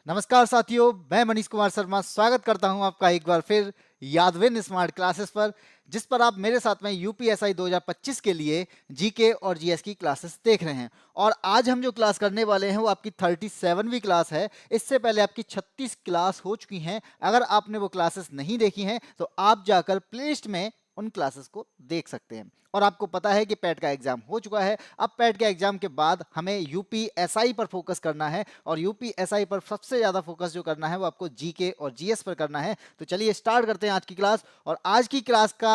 नमस्कार साथियों, मैं मनीष कुमार शर्मा स्वागत करता हूं आपका एक बार फिर यादविन स्मार्ट क्लासेस पर, जिस पर आप मेरे साथ में यूपीएसआई 2025 के लिए जीके और जीएस की क्लासेस देख रहे हैं। और आज हम जो क्लास करने वाले हैं वो आपकी 37वीं क्लास है। इससे पहले आपकी 36 क्लास हो चुकी हैं। अगर आपने वो क्लासेस नहीं देखी हैं तो आप जाकर प्लेलिस्ट में उन क्लासेस को देख सकते हैं। और आपको पता है कि पैट का एग्जाम हो चुका है। अब पैट के एग्जाम के बाद हमें यूपीएसआई पर फोकस करना है, और यूपीएसआई पर सबसे ज्यादा फोकस जो करना है वो आपको जीके और जीएस पर करना है। तो चलिए स्टार्ट करते हैं आज की क्लास। और आज की क्लास का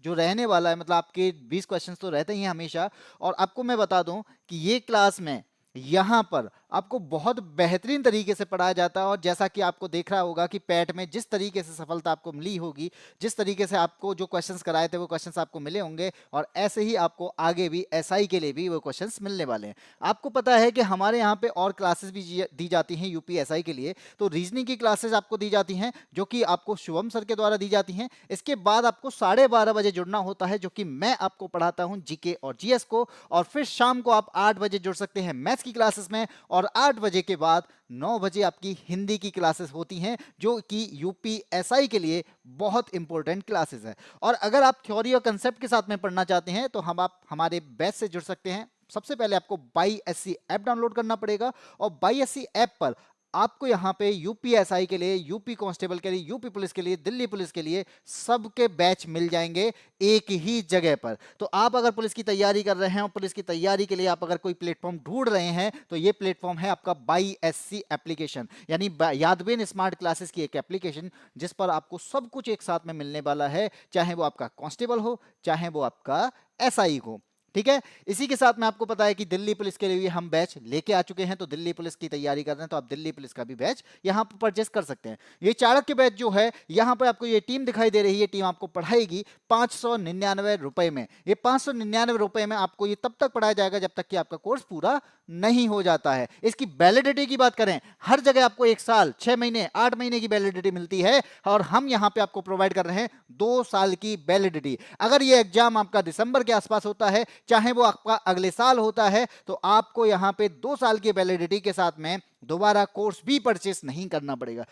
जो रहने वाला है, मतलब आपके 20 क्वेश्चंस तो रहते ही हैं हमेशा। और आपको मैं बता दूं कि ये क्लास में यहाँ पर आपको बहुत बेहतरीन तरीके से पढ़ाया जाता है। और जैसा कि आपको देख रहा होगा कि पैट में जिस तरीके से सफलता आपको मिली होगी, जिस तरीके से आपको जो क्वेश्चंस कराए थे वो क्वेश्चंस आपको मिले होंगे, और ऐसे ही आपको आगे भी एसआई के लिए भी वो क्वेश्चंस मिलने वाले हैं। आपको पता है कि हमारे यहाँ पे और क्लासेस भी दी जाती हैं यूपीएसआई के लिए। तो रीजनिंग की क्लासेस आपको दी जाती हैं, जो कि आपको शुभम सर के द्वारा दी जाती हैं। इसके बाद आपको 12:30 बजे जुड़ना होता है, जो कि मैं आपको पढ़ाता हूँ जीके और जीएस को। और फिर शाम को आप 8 बजे जुड़ सकते हैं मैथ्स की क्लासेस में। और 8 बजे के बाद 9 बजे आपकी हिंदी की क्लासेस होती हैं, जो कि यूपीएसआई के लिए बहुत इंपॉर्टेंट क्लासेस है। और अगर आप थ्योरी और कंसेप्ट के साथ में पढ़ना चाहते हैं तो आप हमारे बैच से जुड़ सकते हैं। सबसे पहले आपको बाई एससी ऐप डाउनलोड करना पड़ेगा, और बाई एससी ऐप पर आपको यहाँ पे यूपीएसआई के लिए, यूपी कांस्टेबल के लिए, यूपी पुलिस के लिए, दिल्ली पुलिस के लिए सबके बैच मिल जाएंगे एक ही जगह पर। तो आप अगर पुलिस की तैयारी कर रहे हैं और पुलिस की तैयारी के लिए आप अगर कोई प्लेटफॉर्म ढूंढ रहे हैं तो ये प्लेटफॉर्म है आपका बाई एससी एप्लीकेशन, यानी यादविन स्मार्ट क्लासेस की एक एप्लीकेशन, जिस पर आपको सब कुछ एक साथ में मिलने वाला है, चाहे वो आपका कांस्टेबल हो, चाहे वो आपका एसआई हो। ठीक है। इसी के साथ में आपको पता है कि दिल्ली पुलिस के लिए हम बैच लेके आ चुके हैं। तो दिल्ली पुलिस की तैयारी कर रहे हैं तो आप दिल्ली पुलिस का भी बैच यहां पर परचेस कर सकते हैं। ये चाणक्य बैच जो है, यहां पर आपको ये टीम दिखाई दे रही है, टीम आपको पढ़ाएगी 599 रुपए में। ये 599 रुपए में आपको ये तब तक पढ़ाया जाएगा जब तक कि आपका कोर्स पूरा नहीं हो जाता है। इसकी वैलिडिटी की बात करें, हर जगह आपको 1 साल, 6 महीने, 8 महीने की वैलिडिटी मिलती है, और हम यहां पे आपको प्रोवाइड कर रहे हैं 2 साल की वैलिडिटी। अगर ये एग्जाम आपका दिसंबर के आसपास होता है, चाहे वो आपका अगले साल होता है, तो आपको यहां पे 2 साल की वैलिडिटी के साथ में दोबारा कोर्स भी परचेस नहीं करना पड़ेगा।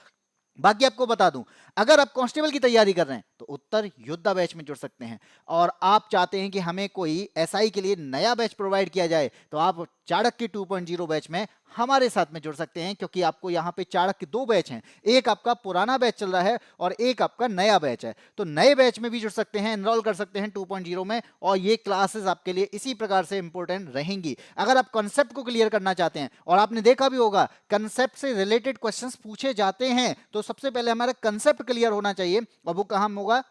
बाकी आपको बता दूं, अगर आप कांस्टेबल की तैयारी कर रहे हैं तो उत्तर योद्धा बैच में जुड़ सकते हैं। और आप चाहते हैं कि हमें कोई एसआई के लिए नया बैच प्रोवाइड किया जाए, तो आप चाणक्य 2.0 बैच में हमारे साथ में जुड़ सकते हैं, क्योंकि आपको यहाँ पे चाणक्य 2 बैच हैं। एक आपका पुराना बैच चल रहा है और एक आपका नया बैच है। तो नए बैच में भी जुड़ सकते हैं, एनरोल कर सकते हैं 2.0 में, और ये क्लासेस आपके लिए इसी प्रकार से इंपॉर्टेंट रहेंगी। अगर आप कंसेप्ट को क्लियर करना चाहते हैं, और आपने देखा भी होगा कंसेप्ट से रिलेटेड क्वेश्चंस पूछे जाते हैं, तो सबसे पहले हमारा कंसेप्ट क्लियर होना चाहिए, और वो कहां होगा?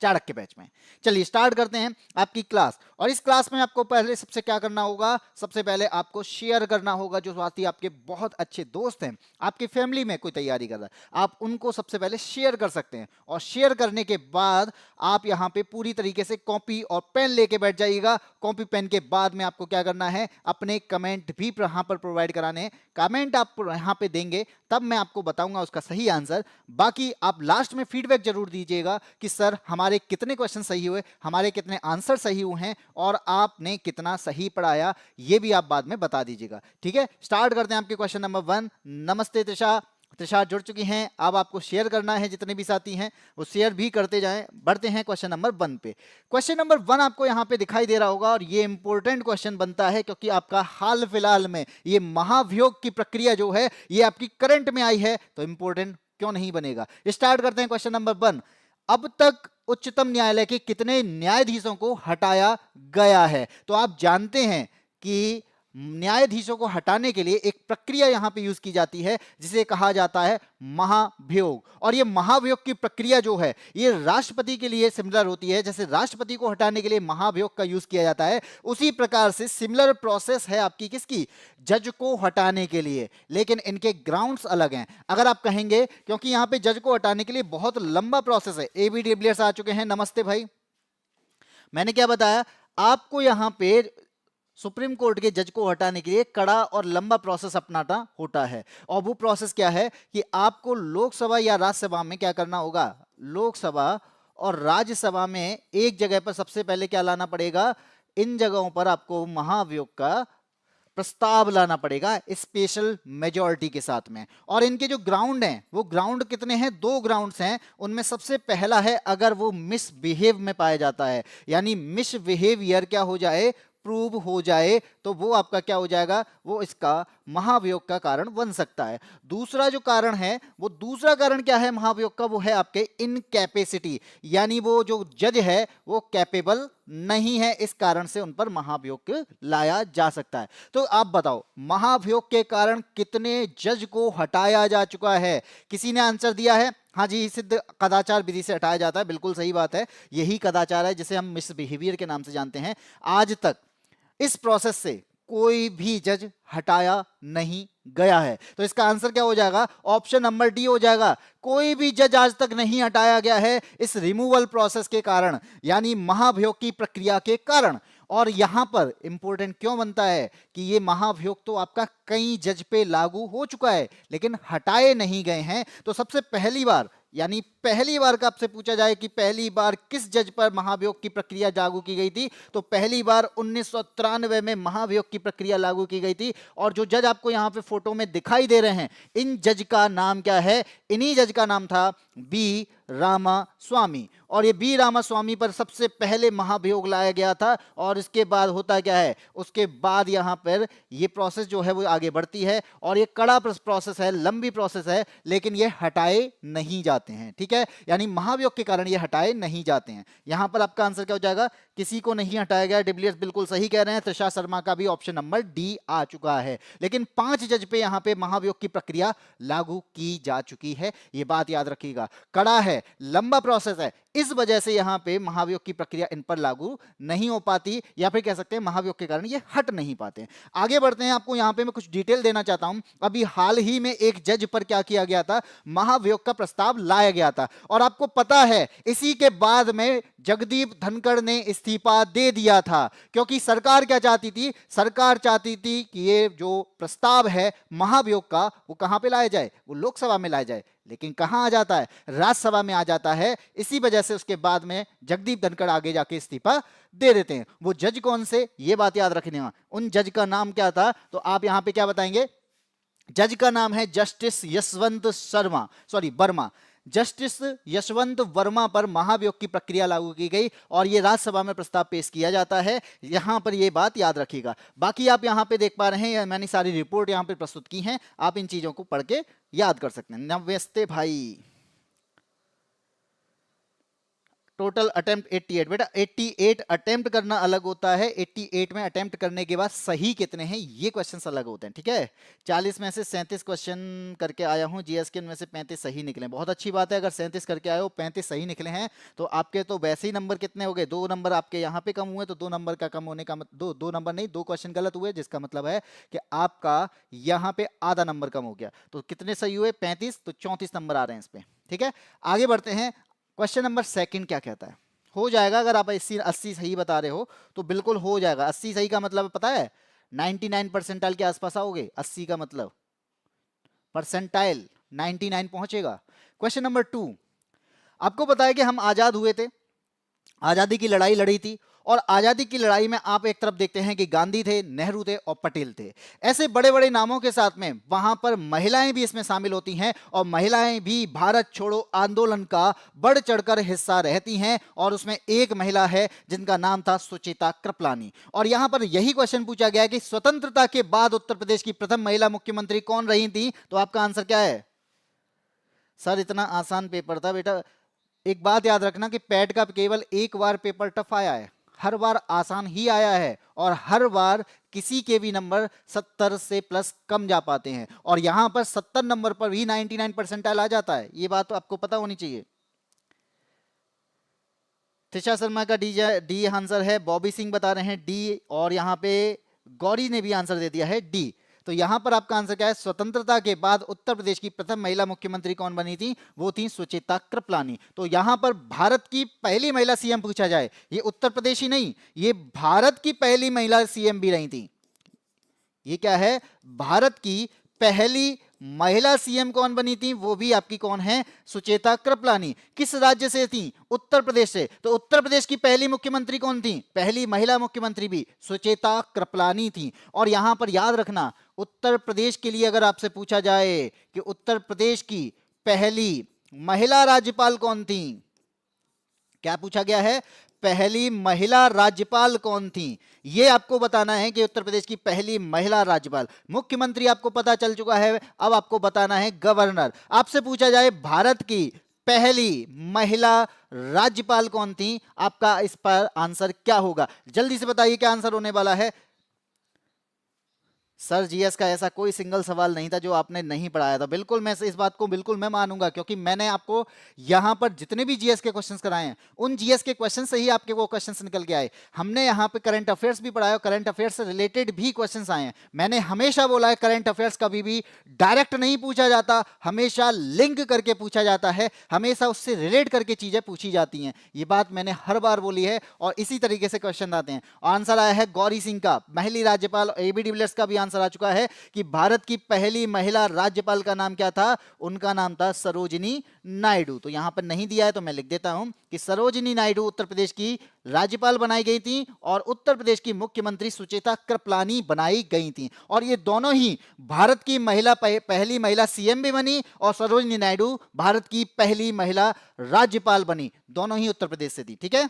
चाणक्य बैच में। चलिए स्टार्ट करते हैं आपकी क्लास। और इस क्लास में आपको पहले सबसे क्या करना होगा? सबसे पहले आपको शेयर करना होगा, जो साथी आपके बहुत अच्छे दोस्त हैं, आपकी फैमिली में कोई तैयारी कर रहा है, आप उनको सबसे पहले शेयर कर सकते हैं। और शेयर करने के बाद आप यहाँ पे पूरी तरीके से कॉपी और पेन लेके बैठ जाइएगा। कॉपी पेन के बाद में आपको क्या करना है? अपने कमेंट भी यहाँ पर प्रोवाइड कराने हैं। कमेंट आप यहाँ पे देंगे तब मैं आपको बताऊंगा उसका सही आंसर। बाकी आप लास्ट में फीडबैक जरूर दीजिएगा कि सर हमारे कितने क्वेश्चन सही हुए, हमारे कितने आंसर सही हुए हैं, और आपने कितना सही पढ़ाया, ये भी आप बाद में बता दीजिएगा। ठीक है, स्टार्ट करते हैं आपके क्वेश्चन नंबर 1। नमस्ते त्रिषा। त्रिषा जुड़ चुकी हैं। अब आपको शेयर करना है, जितने भी साथी हैं वो शेयर भी करते जाएं। बढ़ते हैं क्वेश्चन नंबर 1 पे। क्वेश्चन नंबर 1 आपको यहाँ पे दिखाई दे रहा होगा, और ये इंपॉर्टेंट क्वेश्चन बनता है, क्योंकि आपका हाल फिलहाल में ये महाभियोग की प्रक्रिया जो है ये आपकी करंट में आई है, तो इंपॉर्टेंट क्यों नहीं बनेगा। स्टार्ट करते हैं क्वेश्चन नंबर 1। अब तक उच्चतम न्यायालय के कितने न्यायाधीशों को हटाया गया है? तो आप जानते हैं कि न्यायाधीशों को हटाने के लिए एक प्रक्रिया यहां पे यूज की जाती है, जिसे कहा जाता है महाभियोग। और ये महाभियोग की प्रक्रिया जो है ये राष्ट्रपति के लिए सिमिलर होती है। जैसे राष्ट्रपति को हटाने के लिए महाभियोग का यूज किया जाता है, उसी प्रकार से सिमिलर प्रोसेस है आपकी किसकी? जज को हटाने के लिए। लेकिन इनके ग्राउंड्स अलग हैं। अगर आप कहेंगे, क्योंकि यहां पे जज को हटाने के लिए बहुत लंबा प्रोसेस है। ए बी डिविलियर्स आ चुके हैं, नमस्ते भाई। मैंने क्या बताया आपको? यहां पे सुप्रीम कोर्ट के जज को हटाने के लिए कड़ा और लंबा प्रोसेस अपनाना होता है। और वो प्रोसेस क्या है कि आपको लोकसभा या राज्यसभा में क्या करना होगा? लोकसभा और राज्यसभा में एक जगह पर सबसे पहले क्या लाना पड़ेगा? इन जगहों पर आपको महाभियोग का प्रस्ताव लाना पड़ेगा स्पेशल मेजॉरिटी के साथ में। और इनके जो ग्राउंड हैं वो ग्राउंड कितने हैं, 2 ग्राउंड्स हैं। उनमें सबसे पहला है अगर वो मिसबिहेव में पाया जाता है, यानी मिसबिहेवियर क्या हो जाए, प्रूव हो जाए, तो वो आपका क्या हो जाएगा, वो इसका महाभियोग का कारण बन सकता है। दूसरा जो कारण है, वो दूसरा कारण क्या है महाभियोग का, वो है आपके इनकैपेसिटी, यानी वो जो जज है वो कैपेबल नहीं है, इस कारण से उन पर महाभियोग लाया जा सकता है। तो आप बताओ महाभियोग के कारण कितने जज को हटाया जा चुका है? किसी ने आंसर दिया है, हाँ जी, सिद्ध कदाचार विधि से हटाया जाता है। बिल्कुल सही बात है, यही कदाचार है जिसे हम मिसबिहेवियर के नाम से जानते हैं। आज तक इस प्रोसेस से कोई भी जज हटाया नहीं गया है। तो इसका आंसर क्या हो जाएगा, ऑप्शन नंबर डी हो जाएगा। कोई भी जज आज तक नहीं हटाया गया है इस रिमूवल प्रोसेस के कारण, यानी महाभियोग की प्रक्रिया के कारण। और यहां पर इंपॉर्टेंट क्यों बनता है कि ये महाभियोग तो आपका कई जज पे लागू हो चुका है लेकिन हटाए नहीं गए हैं। तो सबसे पहली बार, यानी पहली बार का आपसे पूछा जाए कि पहली बार किस जज पर महाभियोग की प्रक्रिया लागू की गई थी, तो पहली बार 1993 में महाभियोग की प्रक्रिया लागू की गई थी। और जो जज आपको यहां पे फोटो में दिखाई दे रहे हैं, इन जज का नाम क्या है, इन्हीं जज का नाम था बी रामास्वामी। और ये बी रामास्वामी पर सबसे पहले महाभियोग लाया गया था। और इसके बाद होता क्या है, उसके बाद यहां पर ये प्रोसेस जो है वो आगे बढ़ती है और ये कड़ा प्रोसेस है, लंबी प्रोसेस है, लेकिन ये हटाए नहीं जाते हैं। ठीक है, यानी महाभियोग के कारण ये हटाए नहीं जाते हैं। यहां पर आपका आंसर क्या हो जाएगा, किसी को नहीं हटाया गया। डिविलियर्स बिल्कुल सही कह रहे हैं। त्रिशा शर्मा का भी ऑप्शन नंबर डी आ चुका है। लेकिन 5 जज पे यहां पे महाभियोग की प्रक्रिया लागू की जा चुकी है, ये बात याद रखिएगा। कड़ा है, लंबा प्रोसेस है, इस वजह से यहां पे महाभियोग की प्रक्रिया इन पर लागू नहीं हो पाती, या फिर कह सकते हैं महाभियोग के कारण ये हट नहीं पाते। आगे बढ़ते हैं, आपको यहां पे मैं कुछ डिटेल देना चाहता हूं। अभी हाल ही में एक जज पर क्या किया गया था, महाभियोग का प्रस्ताव लाया गया था। और आपको पता है इसी के बाद में जगदीप धनखड़ ने इस्तीफा दे दिया था, क्योंकि सरकार क्या चाहती थी, सरकार चाहती थी कि ये जो प्रस्ताव है महाभियोग का वो कहां पे लाया जाए, वो लोकसभा में लाया जाए। लेकिन कहां आ जाता है, राज्यसभा में आ जाता है। इसी वजह से उसके बाद में जगदीप धनखड़ आगे जाके इस्तीफा दे देते हैं। वो जज कौन से, ये बात याद रखनी है। उन जज का नाम क्या था, तो आप यहां पे क्या बताएंगे, जज का नाम है जस्टिस यशवंत वर्मा। जस्टिस यशवंत वर्मा पर महाभियोग की प्रक्रिया लागू की गई और यह राज्यसभा में प्रस्ताव पेश किया जाता है। यहां पर यह बात याद रखिएगा। बाकी आप यहां पे देख पा रहे हैं, मैंने सारी रिपोर्ट यहां पे प्रस्तुत की हैं, आप इन चीजों को पढ़ के याद कर सकते हैं। नमस्ते भाई। Total attempt 88। बेटा 88 अटेम्प्ट करना अलग होता है, 88 में अटेम्प्ट करने के बाद सही कितने हैं ये क्वेश्चंस अलग होते हैं। ठीक है, 40 में से 37 क्वेश्चन करके आया हूं जीएस के, उनमें से 35 सही निकले। बहुत अच्छी बात है, अगर 37 करके आए हो 35 सही निकले हैं तो आपके तो वैसे ही नंबर कितने हो गए, 2 नंबर आपके यहाँ पे कम हुए। तो 2 नंबर का कम होने का दो नंबर नहीं, 2 क्वेश्चन गलत हुए, जिसका मतलब है कि आपका यहाँ पे आधा नंबर कम हो गया। तो कितने सही हुए, 35, तो 34 नंबर आ रहे हैं इस पे। ठीक है, आगे बढ़ते हैं। क्वेश्चन नंबर 2 क्या कहता है, हो जाएगा अगर आप 80 सही बता रहे हो तो बिल्कुल हो जाएगा। 80 सही का मतलब पता है, 99 परसेंटाइल के आसपास आओगे। 80 का मतलब परसेंटाइल 99 पहुंचेगा। क्वेश्चन नंबर 2, आपको पता है कि हम आजाद हुए थे, आजादी की लड़ाई लड़ी थी, और आजादी की लड़ाई में आप एक तरफ देखते हैं कि गांधी थे, नेहरू थे और पटेल थे। ऐसे बड़े बड़े नामों के साथ में वहां पर महिलाएं भी इसमें शामिल होती हैं और महिलाएं भी भारत छोड़ो आंदोलन का बढ़ चढ़कर हिस्सा रहती हैं। और उसमें एक महिला है जिनका नाम था सुचेता कृपलानी। और यहां पर यही क्वेश्चन पूछा गया कि स्वतंत्रता के बाद उत्तर प्रदेश की प्रथम महिला मुख्यमंत्री कौन रही थी, तो आपका आंसर क्या है। सर इतना आसान पेपर था बेटा, एक बात याद रखना कि पैट का केवल एक बार पेपर टफ आया है, हर बार आसान ही आया है, और हर बार किसी के भी नंबर 70 से प्लस कम जा पाते हैं। और यहां पर 70 नंबर पर भी 99 परसेंटाइल आ जाता है, ये बात तो आपको पता होनी चाहिए। त्रिशा शर्मा का डी आंसर है, बॉबी सिंह बता रहे हैं डी, और यहां पे गौरी ने भी आंसर दे दिया है डी। तो यहां पर आपका आंसर क्या है, स्वतंत्रता के बाद उत्तर प्रदेश की प्रथम महिला मुख्यमंत्री कौन बनी थी, वो थी सुचेता कृपलानी। तो यहां पर भारत की पहली महिला सीएम पूछा जाए, ये उत्तर प्रदेश ही नहीं, ये भारत की पहली महिला सीएम भी रही थी। ये क्या है, भारत की पहली महिला सीएम कौन बनी थी? वो भी आपकी कौन है? सुचेता कृपलानी। किस राज्य से थी? उत्तर प्रदेश से। तो उत्तर प्रदेश की पहली मुख्यमंत्री कौन थी? पहली महिला मुख्यमंत्री भी सुचेता कृपलानी थी। और यहां पर याद रखना, उत्तर प्रदेश के लिए अगर आपसे पूछा जाए कि उत्तर प्रदेश की पहली महिला राज्यपाल कौन थी, क्या पूछा गया है? पहली महिला राज्यपाल कौन थी, यह आपको बताना है कि उत्तर प्रदेश की पहली महिला राज्यपाल। मुख्यमंत्री आपको पता चल चुका है, अब आपको बताना है गवर्नर। आपसे पूछा जाए भारत की पहली महिला राज्यपाल कौन थी, आपका इस पर आंसर क्या होगा? जल्दी से बताइए क्या आंसर होने वाला है। सर जीएस का ऐसा कोई सिंगल सवाल नहीं था जो आपने नहीं पढ़ाया था। बिल्कुल मैं इस बात को बिल्कुल मैं मानूंगा, क्योंकि मैंने आपको यहां पर जितने भी जीएस के क्वेश्चंस कराए हैं उन जीएस के क्वेश्चन से ही आपके वो क्वेश्चंस निकल के आए। हमने यहां पे करंट अफेयर्स भी पढ़ाया, करंट अफेयर्स से रिलेटेड भी क्वेश्चंस आए हैं। मैंने हमेशा बोला है करंट अफेयर्स कभी भी डायरेक्ट नहीं पूछा जाता, हमेशा लिंक करके पूछा जाता है, हमेशा उससे रिलेट करके चीजें पूछी जाती हैं। ये बात मैंने हर बार बोली है और इसी तरीके से क्वेश्चन आते हैं। आंसर आया है गौरी सिंह का, पहली राज्यपाल। एबी डिविलियर्स का भी आंसर आ चुका है कि भारत की पहली महिला राज्यपाल का नाम क्या था? उनका नाम था सरोजिनी नायडू। तो यहां पर नहीं दिया है तो मैं लिख देता हूं कि सरोजिनी नायडू उत्तर प्रदेश की राज्यपाल बनाई गई थी और उत्तर प्रदेश की मुख्यमंत्री सुचेता कृपलानी बनाई गई थी। और ये दोनों ही भारत की पहली महिला सीएम भी बनी और सरोजिनी नायडू भारत की पहली महिला राज्यपाल बनी। दोनों ही उत्तर प्रदेश से थी। ठीक है,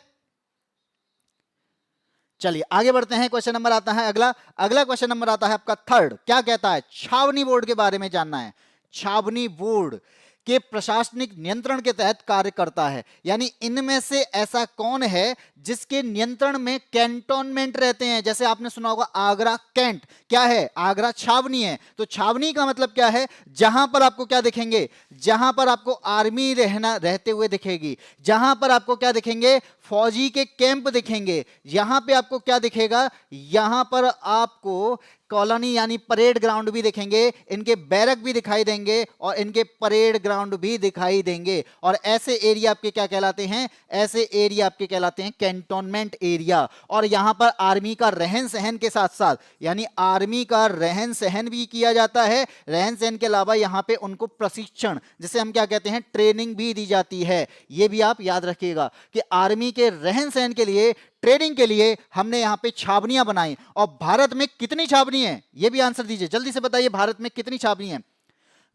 चलिए आगे बढ़ते हैं। क्वेश्चन नंबर आता है अगला। अगला क्वेश्चन नंबर आता है आपका थर्ड। क्या कहता है? छावनी बोर्ड के बारे में जानना है। छावनी बोर्ड के प्रशासनिक नियंत्रण के तहत कार्य करता है, यानी इनमें से ऐसा कौन है जिसके नियंत्रण में कैंटोनमेंट रहते हैं? जैसे आपने सुना होगा आगरा कैंट, क्या है? आगरा छावनी है। तो छावनी का मतलब क्या है? जहां पर आपको क्या दिखेंगे? जहां पर आपको आर्मी रहते हुए दिखेगी, जहां पर आपको क्या दिखेंगे? फौजी के कैंप दिखेंगे। यहां पे आपको क्या दिखेगा? यहां पर आपको कॉलोनी यानी परेड ग्राउंड भी दिखेंगे, इनके बैरक भी दिखाई देंगे और इनके परेड ग्राउंड भी दिखाई देंगे। और ऐसे एरिया आपके क्या कहलाते हैं? ऐसे एरिया आपके कहलाते हैं कैंटोनमेंट एरिया। और यहां पर आर्मी का रहन सहन के साथ साथ, यानी आर्मी का रहन सहन भी किया जाता है, रहन सहन के अलावा यहां पे उनको प्रशिक्षण, जिसे हम क्या कहते हैं, ट्रेनिंग भी दी जाती है। यह भी आप याद रखिएगा कि आर्मी के रहन सहन के लिए, ट्रेनिंग के लिए हमने यहां पे छावनियां बनाई। और भारत में कितनी छावनी है, यह भी आंसर दीजिए, जल्दी से बताइए भारत में कितनी छावनी है।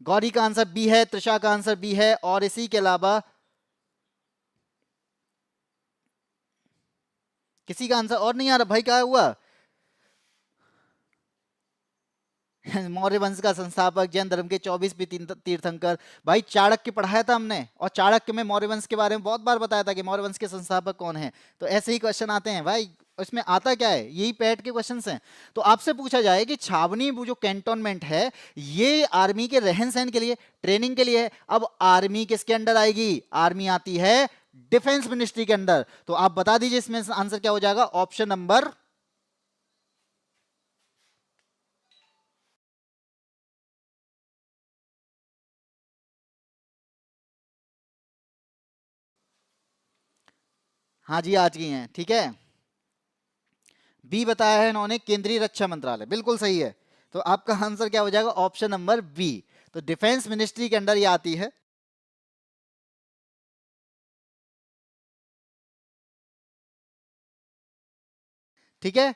गौरी का आंसर बी है, त्रिषा का आंसर बी है, और इसी के अलावा किसी का आंसर और नहीं आ रहा भाई, क्या हुआ? मौर्य वंश का संस्थापक, जैन धर्म के 24 तीर्थंकर। भाई चाणक्य पढ़ाया था हमने, और चाणक्य में मौर्य वंश के बारे में बहुत बार बताया था कि मौर्य वंश के संस्थापक कौन है। तो ऐसे ही क्वेश्चन आते हैं भाई, इसमें आता क्या है? यही पैट के क्वेश्चंस हैं। तो आपसे पूछा जाए कि छावनी, वो जो कैंटोनमेंट है, ये आर्मी के रहन सहन के लिए, ट्रेनिंग के लिए है। अब आर्मी किसके अंडर आएगी? आर्मी आती है डिफेंस मिनिस्ट्री के अंदर। तो आप बता दीजिए इसमें आंसर क्या हो जाएगा? ऑप्शन नंबर हाँ जी, आज की हैं। ठीक है, बी बताया है इन्होंने, केंद्रीय रक्षा मंत्रालय, बिल्कुल सही है। तो आपका आंसर क्या हो जाएगा? Option number B. तो डिफेंस मिनिस्ट्री के अंडर ये आती है। ठीक है,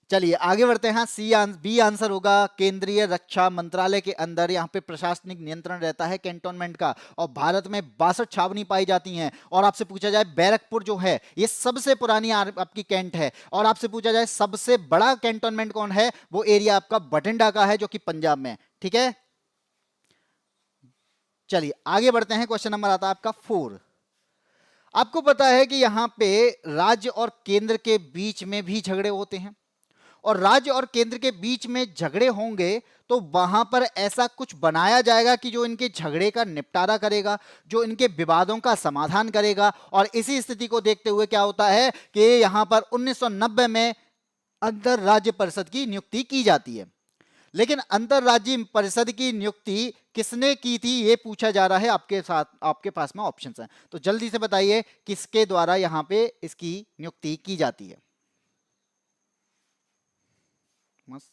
चलिए आगे बढ़ते हैं। बी आंसर होगा केंद्रीय रक्षा मंत्रालय के अंदर, यहां पे प्रशासनिक नियंत्रण रहता है कैंटोनमेंट का। और भारत में 62 छावनी पाई जाती हैं। और आपसे पूछा जाए बैरकपुर जो है, ये सबसे पुरानी आपकी कैंट है। और आपसे पूछा जाए सबसे बड़ा कैंटोनमेंट कौन है, वो एरिया आपका बठिंडा का है, जो कि पंजाब में। ठीक है, चलिए आगे बढ़ते हैं। क्वेश्चन नंबर आता है आपका 4। आपको पता है कि यहां पे राज्य और केंद्र के बीच में भी झगड़े होते हैं, और राज्य और केंद्र के बीच में झगड़े होंगे तो वहां पर ऐसा कुछ बनाया जाएगा कि जो इनके झगड़े का निपटारा करेगा, जो इनके विवादों का समाधान करेगा। और इसी स्थिति को देखते हुए क्या होता है कि यहां पर 1990 में अंतर राज्य परिषद की नियुक्ति की जाती है। लेकिन अंतरराज्यीय परिषद की नियुक्ति किसने की थी, यह पूछा जा रहा है आपके साथ। आपके पास में ऑप्शंस हैं, तो जल्दी से बताइए किसके द्वारा यहां पे इसकी नियुक्ति की जाती है। मस्त।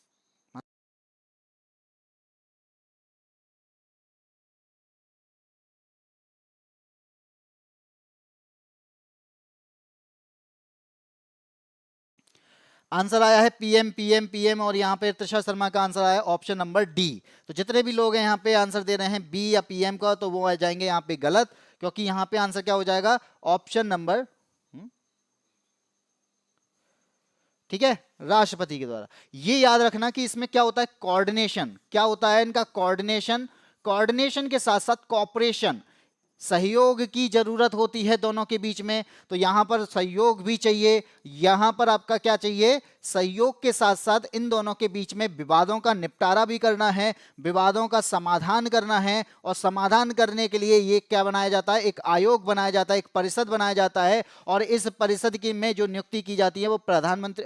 आंसर आया है पीएम पीएम पीएम, और यहाँ पे त्रिशा शर्मा का आंसर आया ऑप्शन नंबर डी। तो जितने भी लोग हैं यहाँ पे आंसर दे रहे हैं बी या पीएम का, तो वो आ जाएंगे यहाँ पे गलत, क्योंकि यहाँ पे आंसर क्या हो जाएगा, ऑप्शन नंबर, ठीक है, राष्ट्रपति के द्वारा। ये याद रखना कि इसमें क्या होता है, कोऑर्डिनेशन, क्या होता है इनका, कोऑर्डिनेशन। कोऑर्डिनेशन के साथ साथ कॉपरेशन, सहयोग की जरूरत होती है दोनों के बीच में, तो यहां पर सहयोग भी चाहिए, यहां पर आपका क्या चाहिए, सहयोग के साथ साथ इन दोनों के बीच में विवादों का निपटारा भी करना है, विवादों का समाधान करना है, और समाधान करने के लिए ये क्या बनाया जाता है, एक आयोग बनाया जाता है, एक परिषद बनाया जाता है, और इस परिषद की में जो नियुक्ति की जाती है वो प्रधानमंत्री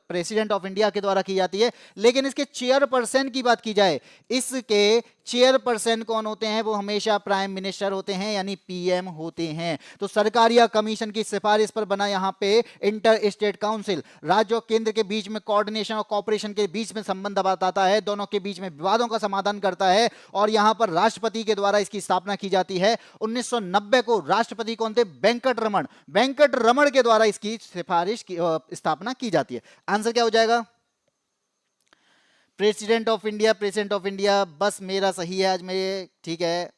प्रेसिडेंट ऑफ इंडिया के द्वारा की जाती है। लेकिन इसके चेयरपर्सन की बात की जाए, इसके चेयरपर्सन कौन होते हैं, वो हमेशा प्राइम मिनिस्टर होते हैं, यानी पीएम होते हैं। तो सरकार या कमीशन की सिफारिश पर बना यहाँ पे इंटर स्टेट काउंसिल, राज्य और केंद्र के बीच में कोऑर्डिनेशन और कॉपरेशन के बीच में संबंध बताता है, दोनों के बीच में विवादों का समाधान करता है, और यहाँ पर राष्ट्रपति के द्वारा इसकी स्थापना की जाती है। 1990 को राष्ट्रपति कौन थे, वेंकट रमन, वेंकट रमन के द्वारा इसकी सिफारिश की स्थापना की जाती है। आंसर क्या हो जाएगा, president of India, president of India, बस मेरा सही है आज मेरे, ठीक है,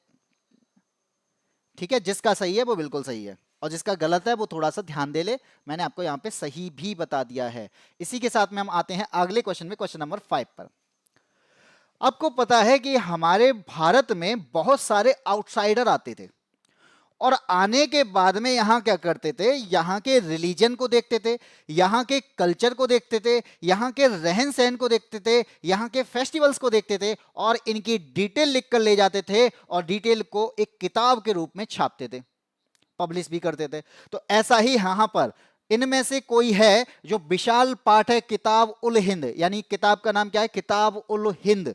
ठीक है, जिसका सही है वो बिल्कुल सही है, और जिसका गलत है वो थोड़ा सा ध्यान दे ले, मैंने आपको यहाँ पे सही भी बता दिया है। इसी के साथ में हम आते हैं अगले क्वेश्चन में, क्वेश्चन नंबर 5 पर। आपको पता है कि हमारे भारत में बहुत सारे आउटसाइडर आते थे, और आने के बाद में यहाँ क्या करते थे, यहाँ के रिलीजन को देखते थे, यहाँ के कल्चर को देखते थे, यहाँ के रहन सहन को देखते थे, यहाँ के फेस्टिवल्स को देखते थे, और इनकी डिटेल लिख कर ले जाते थे, और डिटेल को एक किताब के रूप में छापते थे, पब्लिश भी करते थे। तो ऐसा ही यहाँ पर इनमें से कोई है जो विशाल पाठ है किताब उल हिंद, यानी किताब का नाम क्या है, किताब उल हिंद,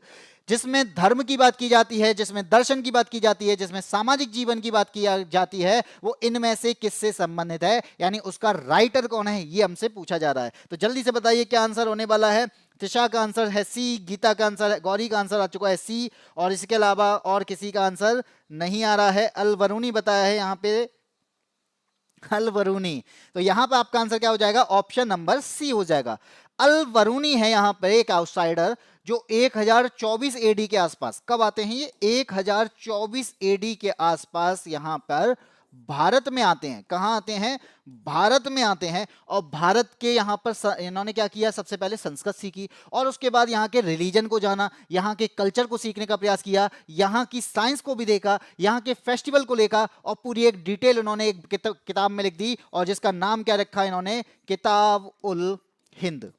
जिसमें धर्म की बात की जाती है, जिसमें दर्शन की बात की जाती है, जिसमें सामाजिक जीवन की बात की जाती है, वो इनमें से किससे संबंधित है, यानी उसका राइटर कौन है, ये हमसे पूछा जा रहा है। तो जल्दी से बताइए क्या आंसर होने वाला है। त्रिशा का आंसर है सी, गीता का आंसर है, गौरी का आंसर आ चुका है सी, और इसके अलावा और किसी का आंसर नहीं आ रहा है। अल वरूनी बताया है यहाँ पे, अल वरूनी, तो यहां पर आपका आंसर क्या हो जाएगा, ऑप्शन नंबर सी हो जाएगा। अल वरूनी है यहां पर एक आउटसाइडर जो 1024 एडी के आसपास, कब आते हैं ये, 1024 एडी के आसपास यहां पर भारत में आते हैं। कहां आते हैं, भारत में आते हैं, और भारत के यहां पर इन्होंने क्या किया, सबसे पहले संस्कृत सीखी, और उसके बाद यहां के रिलीजन को जाना, यहां के कल्चर को सीखने का प्रयास किया, यहां की साइंस को भी देखा, यहां के फेस्टिवल को लेकर, और पूरी एक डिटेल उन्होंने एक किताब में लिख दी, और जिसका नाम क्या रखा इन्होंने, किताब उल हिंद।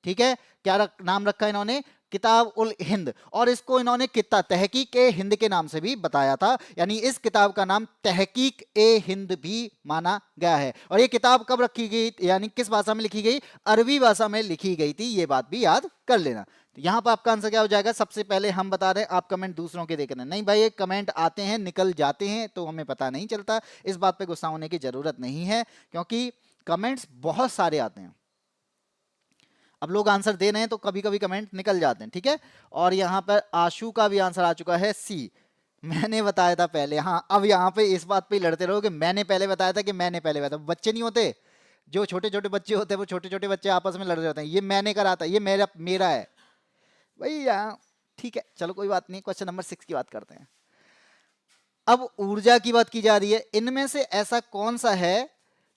ठीक है, क्या नाम रखा इन्होंने, किताब उल हिंद, और इसको इन्होंने किताब तहकीक ए हिंद के नाम से भी बताया था, यानी इस किताब का नाम तहकीक ए हिंद भी माना गया है। और ये किताब कब रखी गई, यानी किस भाषा में लिखी गई, अरबी भाषा में लिखी गई थी, ये बात भी याद कर लेना। तो यहां पर आपका आंसर क्या हो जाएगा, सबसे पहले हम बता रहे हैं, आप कमेंट दूसरों के देख रहे हैं, नहीं भाई ये कमेंट आते हैं निकल जाते हैं तो हमें पता नहीं चलता, इस बात पे गुस्सा होने की जरूरत नहीं है, क्योंकि कमेंट्स बहुत सारे आते हैं। अब लोग आंसर दे रहे हैं तो कभी कभी कमेंट निकल जाते हैं, ठीक है। और यहाँ पर आशु का भी आंसर आ चुका है सी, मैंने बताया था पहले। हाँ, अब यहाँ पे इस बात पे लड़ते रहो कि मैंने पहले बताया था कि मैंने पहले बताया था। बच्चे नहीं होते, जो छोटे छोटे बच्चे होते हैं, वो छोटे छोटे बच्चे आपस में लड़ रहे होते हैं, ये मैंने करा था, ये मेरा है भाई यहाँ, ठीक है। चलो कोई बात नहीं, क्वेश्चन नंबर 6 की बात करते हैं। अब ऊर्जा की बात की जा रही है, इनमें से ऐसा कौन सा है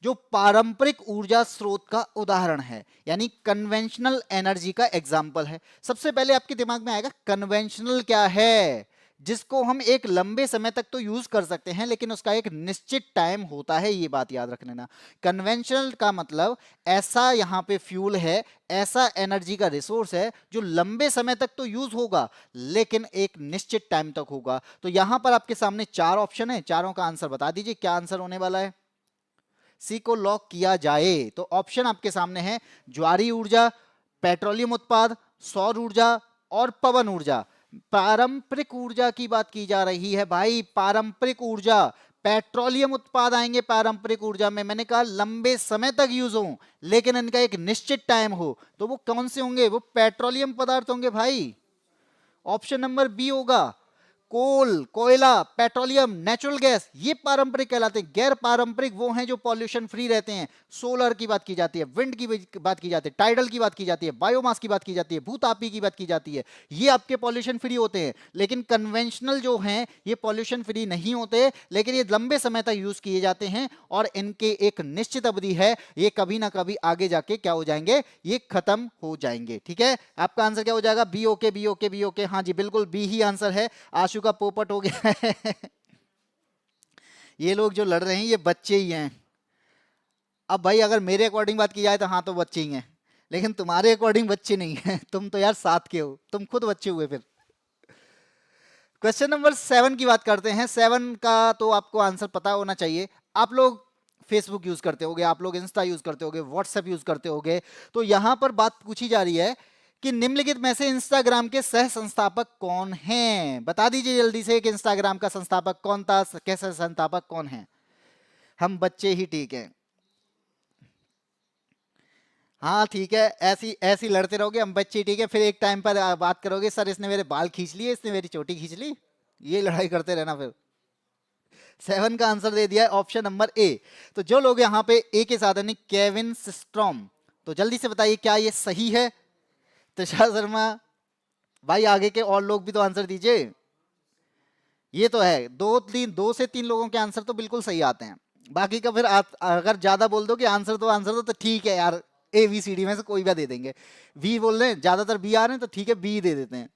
जो पारंपरिक ऊर्जा स्रोत का उदाहरण है, यानी कन्वेंशनल एनर्जी का एग्जाम्पल है। सबसे पहले आपके दिमाग में आएगा कन्वेंशनल क्या है, जिसको हम एक लंबे समय तक तो यूज कर सकते हैं, लेकिन उसका एक निश्चित टाइम होता है, ये बात याद रख लेना। कन्वेंशनल का मतलब ऐसा यहाँ पे फ्यूल है, ऐसा एनर्जी का रिसोर्स है जो लंबे समय तक तो यूज होगा, लेकिन एक निश्चित टाइम तक होगा। तो यहां पर आपके सामने 4 ऑप्शन है, चारों का आंसर बता दीजिए, क्या आंसर होने वाला है। सी को लॉक किया जाए तो ऑप्शन आपके सामने है, ज्वारी ऊर्जा, पेट्रोलियम उत्पाद, सौर ऊर्जा और पवन ऊर्जा। पारंपरिक ऊर्जा की बात की जा रही है भाई, पारंपरिक ऊर्जा। पेट्रोलियम उत्पाद आएंगे पारंपरिक ऊर्जा में, मैंने कहा लंबे समय तक यूज हो, लेकिन इनका एक निश्चित टाइम हो, तो वो कौन से होंगे, वो पेट्रोलियम पदार्थ होंगे भाई, ऑप्शन नंबर बी होगा। कोल, कोयला, पेट्रोलियम, नेचुरल गैस, ये पारंपरिक कहलाते हैं। गैर पारंपरिक वो हैं जो पॉल्यूशन फ्री रहते हैं। सोलर की बात की जाती है, विंड की बात की जाती है, टाइडल की बात की जाती है, बायोमास की बात की जाती है, भूतापी की बात की जाती है। ये आपके पॉल्यूशन फ्री होते हैं। लेकिन कन्वेंशनल जो हैं ये पॉल्यूशन फ्री नहीं होते, लेकिन ये लंबे समय तक यूज किए जाते हैं और इनके एक निश्चित अवधि है, ये कभी ना कभी आगे जाके क्या हो जाएंगे, ये खत्म हो जाएंगे। ठीक है, आपका आंसर क्या हो जाएगा? B okay, B okay, B okay. हाँ जी बिल्कुल बी ही आंसर है। आशु का पोपट हो गया है। ये लोग जो लड़ रहे हैं ये बच्चे ही हैं। अब भाई अगर मेरे अकॉर्डिंग बात की जाए तो हाँ तो बच्चे ही हैं, लेकिन तुम्हारे अकॉर्डिंग बच्चे नहीं हैं। तुम तो यार साथ के हो, तुम खुद बच्चे हुए फिर। क्वेश्चन नंबर 7 की बात करते हैं। 7 का तो आपको आंसर पता होना चाहिए। आप लोग फेसबुक यूज करते होगे, आप लोग इंस्टा यूज करते होगे, व्हाट्सएप यूज करते होगे। तो यहां पर बात पूछी जा रही है कि निम्नलिखित में से इंस्टाग्राम के सह संस्थापक कौन हैं? बता दीजिए जल्दी से कि इंस्टाग्राम का संस्थापक कौन था, कैसे संस्थापक कौन है? हम बच्चे ही ठीक है। हाँ ठीक है, ऐसी ऐसी लड़ते रहोगे, हम बच्चे ठीक है, फिर एक टाइम पर बात करोगे सर इसने मेरे बाल खींच लिए, इसने मेरी चोटी खींच ली। ये लड़ाई करते रहना फिर। 7 का आंसर दे दिया है ऑप्शन नंबर ए। तो जो लोग यहाँ पे ए के साथ यानी केविन सिस्ट्रॉम, तो जल्दी से बताइए क्या ये सही है? तुषार शर्मा भाई, आगे के और लोग भी तो आंसर दीजिए। ये तो है, दो से तीन लोगों के आंसर तो बिल्कुल सही आते हैं। बाकी का फिर अगर ज्यादा बोल दो कि आंसर दो तो ठीक है यार, ए बी सी डी में से कोई भी दे देंगे। बी बोल रहे हैं, ज्यादातर बी आ रहे हैं तो ठीक है बी दे देते हैं।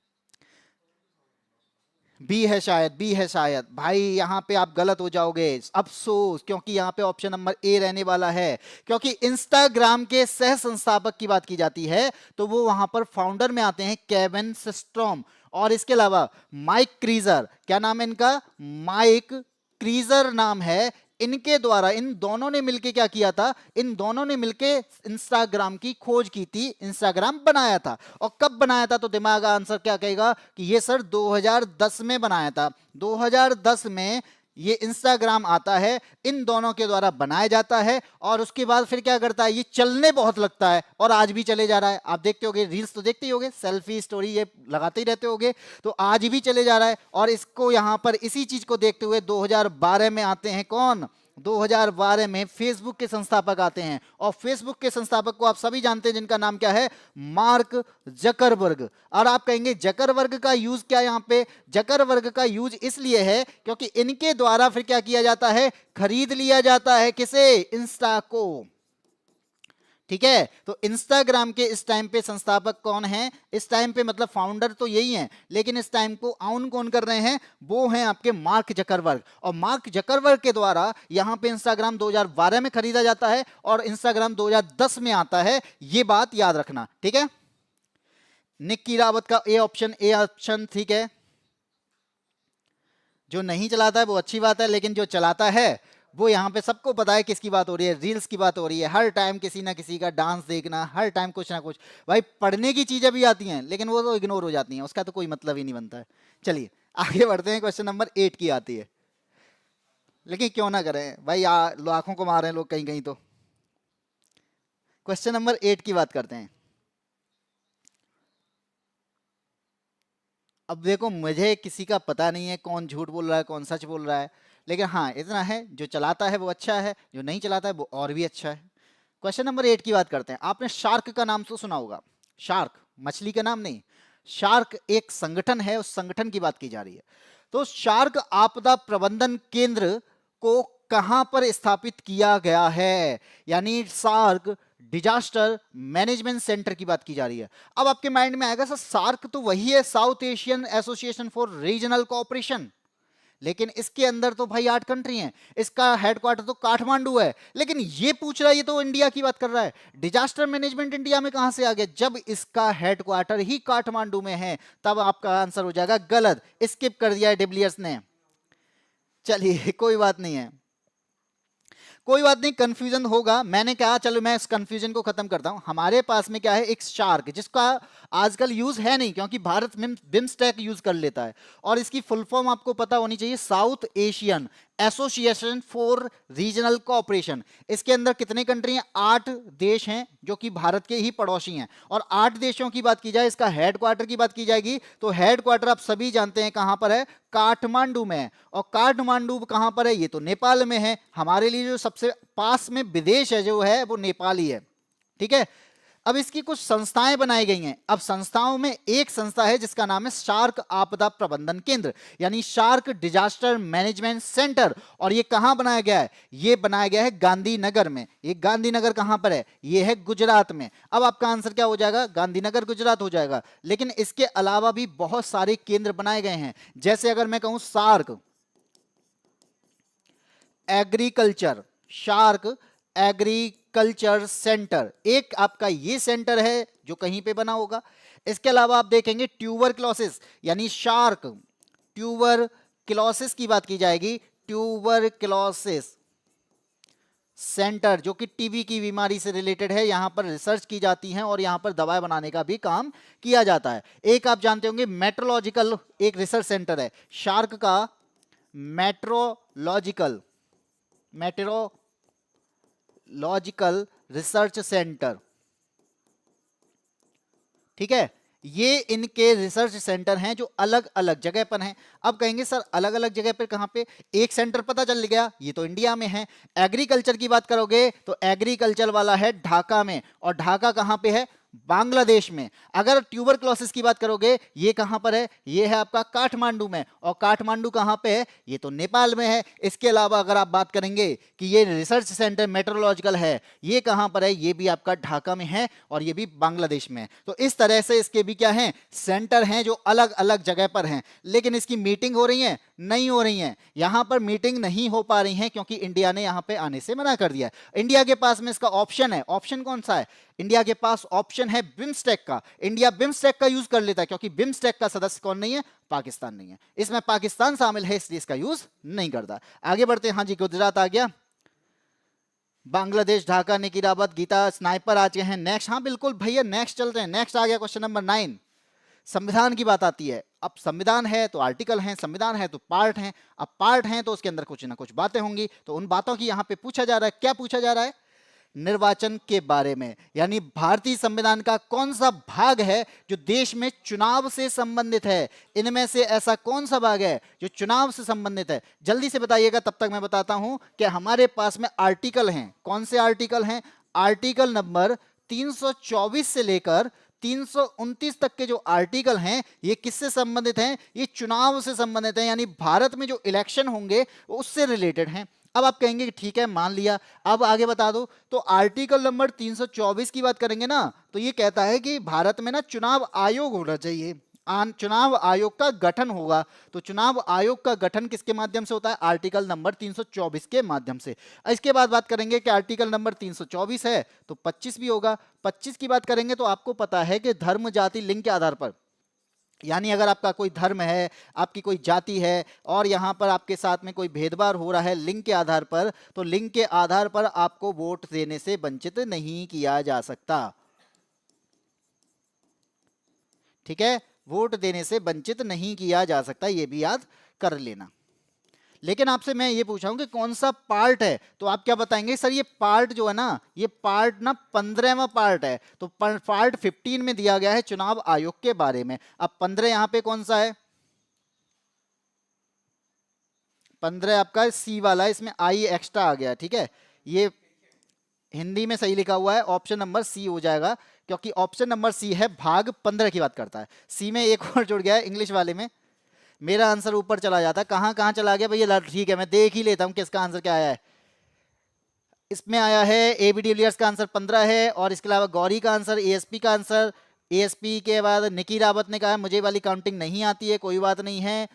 बी है शायद, बी है शायद। भाई यहाँ पे आप गलत हो जाओगे, अफसोस, क्योंकि यहाँ पे ऑप्शन नंबर ए रहने वाला है। क्योंकि इंस्टाग्राम के सह संस्थापक की बात की जाती है तो वो वहां पर फाउंडर में आते हैं केविन सिस्ट्रॉम, और इसके अलावा माइक क्रीजर। क्या नाम है इनका? माइक क्रीजर नाम है। इनके द्वारा, इन दोनों ने मिलके क्या किया था? इन दोनों ने मिलके इंस्टाग्राम की खोज की थी, इंस्टाग्राम बनाया था। और कब बनाया था? तो दिमाग आंसर क्या कहेगा कि ये सर 2010 में बनाया था। 2010 में ये इंस्टाग्राम आता है, इन दोनों के द्वारा बनाया जाता है, और उसके बाद फिर क्या करता है, ये चलने बहुत लगता है और आज भी चले जा रहा है। आप देखते होगे, रील्स तो देखते ही होगे, सेल्फी स्टोरी ये लगाते ही रहते होगे, तो आज भी चले जा रहा है। और इसको यहां पर इसी चीज को देखते हुए 2012 में आते हैं कौन? 2012 में फेसबुक के संस्थापक आते हैं, और फेसबुक के संस्थापक को आप सभी जानते हैं जिनका नाम क्या है? Mark Zuckerberg. और आप कहेंगे जकरबर्ग का यूज क्या यहां पे? जकरबर्ग का यूज इसलिए है क्योंकि इनके द्वारा फिर क्या किया जाता है? खरीद लिया जाता है। किसे? इंस्टा को। ठीक है, तो इंस्टाग्राम के इस टाइम पे संस्थापक कौन हैं? इस टाइम पे मतलब फाउंडर तो यही हैं, लेकिन इस टाइम को आउन कौन कर रहे हैं? वो हैं आपके मार्क जकरबर्ग। और मार्क जकरबर्ग के द्वारा यहां पे इंस्टाग्राम 2012 में खरीदा जाता है और इंस्टाग्राम 2010 में आता है। ये बात याद रखना, ठीक है। निक्की रावत का ए ऑप्शन ठीक है। जो नहीं चलाता है वो अच्छी बात है, लेकिन जो चलाता है वो यहाँ पे सबको पता है किसकी बात हो रही है, रील्स की बात हो रही है। हर टाइम किसी ना किसी का डांस देखना, हर टाइम कुछ ना कुछ। भाई पढ़ने की चीजें भी आती हैं लेकिन वो तो इग्नोर हो जाती हैं, उसका तो कोई मतलब ही नहीं बनता है। चलिए आगे बढ़ते हैं, क्वेश्चन नंबर 8 की आती है। लेकिन क्यों ना करें भाई, लाखों को मार रहे हैं लोग कहीं कहीं। तो क्वेश्चन नंबर 8 की बात करते हैं। अब देखो, मुझे किसी का पता नहीं है कौन झूठ बोल रहा है कौन सच बोल रहा है, लेकिन हाँ इतना है, जो चलाता है वो अच्छा है, जो नहीं चलाता है वो और भी अच्छा है। क्वेश्चन नंबर 8 की बात करते हैं। आपने शार्क का नाम तो सुना होगा। शार्क मछली का नाम नहीं, शार्क एक संगठन है, उस संगठन की बात की जा रही है। तो शार्क आपदा प्रबंधन केंद्र को कहां पर स्थापित किया गया है? यानी शार्क डिजास्टर मैनेजमेंट सेंटर की बात की जा रही है। अब आपके माइंड में आएगा सर सार्क तो वही है, south Asian association for regional cooperation, लेकिन इसके अंदर तो भाई 8 कंट्री हैं, इसका हेडक्वार्टर तो काठमांडू है। लेकिन ये पूछ रहा है, ये तो इंडिया की बात कर रहा है, डिजास्टर मैनेजमेंट इंडिया में कहां से आ गया? जब इसका हेडक्वार्टर ही काठमांडू में है तब आपका आंसर हो जाएगा गलत, स्किप कर दिया है डिब्लियर्स ने। चलिए कोई बात नहीं है, कोई बात नहीं, कंफ्यूजन होगा। मैंने कहा चलो मैं इस कंफ्यूजन को खत्म करता हूं। हमारे पास में क्या है? एक शार्क, जिसका आजकल यूज है नहीं क्योंकि भारत बिम्स्टेक यूज कर लेता है, और इसकी फुल फॉर्म आपको पता होनी चाहिए, south Asian association for regional cooperation. इसके अंदर कितने कंट्री हैं? 8 देश हैं जो कि भारत के ही पड़ोसी हैं। और 8 देशों की बात की जाए, इसका हेडक्वार्टर की बात की जाएगी तो हेडक्वार्टर आप सभी जानते हैं कहां पर है, काठमांडू में है। और काठमांडू कहां पर है? ये तो नेपाल में है। हमारे लिए जो सबसे पास में विदेश है जो है वो नेपाल ही है, ठीक है। अब इसकी कुछ संस्थाएं बनाई गई हैं। अब संस्थाओं में एक संस्था है जिसका नाम है शार्क आपदा प्रबंधन केंद्र, यानी शार्क डिजास्टर मैनेजमेंट सेंटर। और ये कहां बनाया गया है? ये बनाया गया है गांधीनगर में। ये गांधीनगर कहां पर है? ये है गुजरात में। अब आपका आंसर क्या हो जाएगा? गांधीनगर गुजरात हो जाएगा। लेकिन इसके अलावा भी बहुत सारे केंद्र बनाए गए हैं। जैसे अगर मैं कहूं shark agriculture, shark agriculture centre, एक आपका ये सेंटर है जो कहीं पे बना होगा। इसके अलावा आप देखेंगे ट्यूबरक्लोसिस, यानी शार्क ट्यूबरक्लोसिस की बात की जाएगी, ट्यूबरक्लोसिस सेंटर जो कि टीबी की बीमारी से रिलेटेड है। यहां पर रिसर्च की जाती है और यहां पर दवाएं बनाने का भी काम किया जाता है। एक आप जानते होंगे मेट्रोलॉजिकल एक रिसर्च सेंटर है, शार्क का मेट्रोलॉजिकल रिसर्च सेंटर, ठीक है। ये इनके रिसर्च सेंटर हैं जो अलग अलग जगह पर हैं। अब कहेंगे सर अलग अलग जगह पर कहां पे? एक सेंटर पता चल गया, ये तो इंडिया में है। एग्रीकल्चर की बात करोगे तो एग्रीकल्चर वाला है ढाका में, और ढाका कहां पे है? बांग्लादेश में। अगर ट्यूबरक्लोसिस की बात करोगे ये कहां पर है? ये है आपका काठमांडू में। और काठमांडू कहां पे है? ये तो नेपाल में है। इसके अलावा अगर आप बात करेंगे कि ये रिसर्च सेंटर मेट्रोलॉजिकल है, ये कहां पर है? ये भी आपका ढाका में है और ये भी बांग्लादेश में है। तो इस तरह से इसके भी क्या हैं? सेंटर हैं जो अलग अलग जगह पर हैं। लेकिन इसकी मीटिंग हो रही है? नहीं हो रही है। यहां पर मीटिंग नहीं हो पा रही है क्योंकि इंडिया ने यहां पे आने से मना कर दिया। इंडिया के पास में इसका ऑप्शन है। ऑप्शन कौन सा है? इंडिया के पास ऑप्शन है बिम्स्टेक का। इंडिया बिम्स्टेक का यूज कर लेता है क्योंकि बिम्स्टेक का सदस्य कौन नहीं है? पाकिस्तान नहीं है। इसमें पाकिस्तान शामिल है इसलिए इसका यूज नहीं करता। आगे बढ़ते हैं। हाँ जी, गुजरात आ गया, बांग्लादेश ढाका, निकिराबाद, गीता, स्नाइपर आ गए हैं। नेक्स्ट, हाँ बिल्कुल भैया नेक्स्ट चलते हैं। नेक्स्ट आ गया क्वेश्चन नंबर 9। संविधान की बात आती है। अब संविधान है तो आर्टिकल हैं, संविधान है तो पार्ट हैं। अब पार्ट हैं तो उसके अंदर कुछ ना कुछ बातें होंगी। तो उन बातों की यहां पे पूछा जा रहा है। क्या पूछा जा रहा है? निर्वाचन के बारे में, यानी भारतीय संविधान का कौन सा भाग है जो देश में चुनाव से संबंधित है? इनमें से ऐसा कौन सा भाग है जो चुनाव से संबंधित है? जल्दी से बताइएगा, तब तक मैं बताता हूं कि हमारे पास में आर्टिकल हैं। कौन से आर्टिकल हैं? आर्टिकल नंबर 324 से लेकर 329 तक के जो आर्टिकल हैं ये किससे संबंधित हैं? ये चुनाव से संबंधित हैं, यानी भारत में जो इलेक्शन होंगे उससे रिलेटेड हैं। अब आप कहेंगे कि ठीक है मान लिया, अब आगे बता दो। तो आर्टिकल नंबर 324 की बात करेंगे ना तो ये कहता है कि भारत में ना चुनाव आयोग होना चाहिए, चुनाव आयोग का गठन होगा। तो चुनाव आयोग का गठन किसके माध्यम से होता है? आर्टिकल नंबर 324 के माध्यम से। इसके बाद बात करेंगे कि आर्टिकल नंबर 324 है तो 25 भी होगा। 25 की बात करेंगे तो आपको पता है कि धर्म, जाति, लिंग के आधार पर, यानी अगर आपका कोई धर्म है, आपकी कोई जाति है और यहां पर आपके साथ में कोई भेदभाव हो रहा है लिंग के आधार पर, तो लिंग के आधार पर आपको वोट देने से वंचित नहीं किया जा सकता, ठीक है। वोट देने से वंचित नहीं किया जा सकता, ये भी याद कर लेना। लेकिन आपसे मैं ये पूछा हूं कि कौन सा पार्ट है, तो आप क्या बताएंगे? सर ये पार्ट जो है ना, ये पार्ट ना 15वां पार्ट है। तो पार्ट 15 में दिया गया है चुनाव आयोग के बारे में। अब 15 यहां पे कौन सा है? 15 आपका सी वाला है, इसमें आई एक्स्ट्रा आ गया, ठीक है। ये हिंदी में सही लिखा हुआ है, ऑप्शन नंबर सी हो जाएगा क्योंकि ऑप्शन नंबर सी है भाग 15 की बात करता है। सी में एक और जुड़ गया है इंग्लिश वाले में। मेरा आंसर ऊपर चला जाता है, कहां कहां चला गया भैया? ठीक है मैं देख ही लेता हूं किसका आंसर क्या आया है। इसमें आया है ए बी डिविलियर्स का आंसर 15 है, और इसके अलावा गौरी का आंसर, एएसपी का आंसर, एएसपी के बाद निकी रावत ने कहा मुझे वाली काउंटिंग नहीं आती है, कोई बात नहीं है।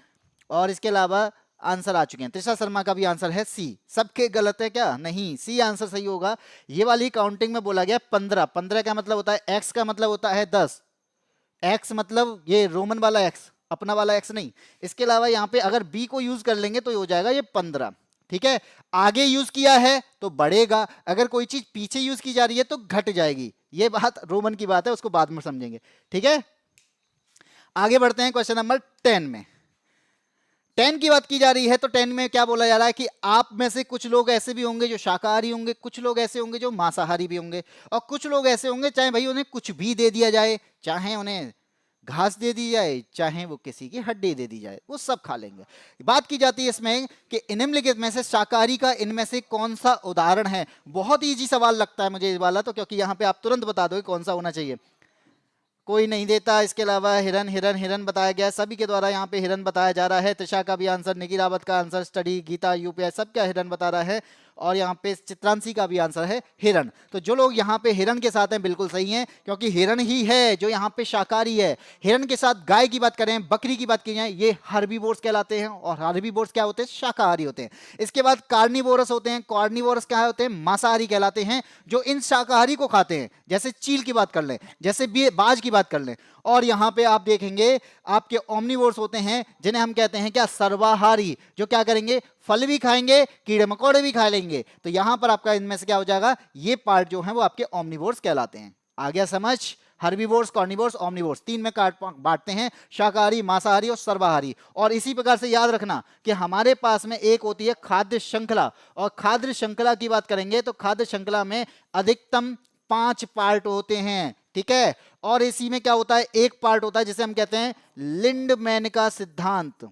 और इसके अलावा आंसर आ चुके हैं। त्रिशा शर्मा का भी आंसर है सी। सबके गलत है क्या? नहीं, सी आंसर सही होगा। ये वाली काउंटिंग में बोला गया 15। 15 का मतलब होता है एक्स का मतलब होता है 10। एक्स मतलब ये रोमन वाला एक्स, अपना वाला एक्स नहीं। इसके अलावा यहाँ पे अगर बी को यूज कर लेंगे तो हो जाएगा ये 15, ठीक है। आगे यूज किया है तो बढ़ेगा, अगर कोई चीज पीछे यूज की जा रही है तो घट जाएगी। ये बात रोमन की बात है, उसको बाद में समझेंगे, ठीक है। आगे बढ़ते हैं क्वेश्चन नंबर 10 में। 10 की बात की जा रही है तो 10 में क्या बोला जा रहा है कि आप में से कुछ लोग ऐसे भी होंगे जो शाकाहारी होंगे, कुछ लोग ऐसे होंगे जो मांसाहारी भी होंगे, और कुछ लोग ऐसे होंगे चाहे भाई उन्हें कुछ भी दे दिया जाए, चाहे उन्हें घास दे दी जाए, चाहे वो किसी की हड्डी दे दी जाए, वो सब खा लेंगे। बात की जाती है इसमें कि निम्नलिखित में से शाकाहारी का इनमें से कौन सा उदाहरण है। बहुत इजी सवाल लगता है मुझे ये वाला तो, क्योंकि यहाँ पे आप तुरंत बता दो कौन सा होना चाहिए। कोई नहीं देता। इसके अलावा हिरन हिरन हिरन बताया गया, सभी के द्वारा यहाँ पे हिरन बताया जा रहा है। त्रिशा का भी आंसर, निकी रावत का आंसर, स्टडी, गीता, यूपीआई, सब क्या हिरन बता रहा है। और यहाँ पे चित्रांशी का भी आंसर है हिरन। तो जो लोग यहाँ पे हिरन के साथ हैं बिल्कुल सही हैं, क्योंकि हिरन ही है जो यहाँ पे शाकाहारी है। हिरन के साथ गाय की बात करें, बकरी की बात की जाए, ये हर्बीवोर्स कहलाते हैं, और हर्बीवोर्स क्या होते हैं? शाकाहारी होते हैं। इसके बाद कार्निवोरस होते हैं। कार्निवोरस क्या होते हैं? मांसाहारी कहलाते हैं, जो इन शाकाहारी को खाते हैं। जैसे चील की बात कर लें, जैसे बाज की बात कर लें। और यहाँ पे आप देखेंगे आपके ओमनिवोर्स होते हैं, जिन्हें हम कहते हैं क्या? सर्वाहारी, जो क्या करेंगे? फल भी खाएंगे, कीड़े मकोड़े भी खा लेंगे। तो यहां पर आपका इनमें से क्या हो जाएगा? ये पार्ट जो है वो आपके ओमनिवोर्स कहलाते हैं। आ गया समझ? हर्बीवोर्स, कार्निवोर्स, ओमनिवोर्स, तीन में बांटते हैं, शाकाहारी, मांसाहारी और सर्वाहारी। और इसी प्रकार से याद रखना कि हमारे पास में एक होती है खाद्य श्रृंखला, और खाद्य श्रृंखला की बात करेंगे तो खाद्य श्रृंखला में अधिकतम 5 पार्ट होते हैं, ठीक है। और इसी में क्या होता है? एक पार्ट होता है जिसे हम कहते हैं लिंडमैन का सिद्धांत।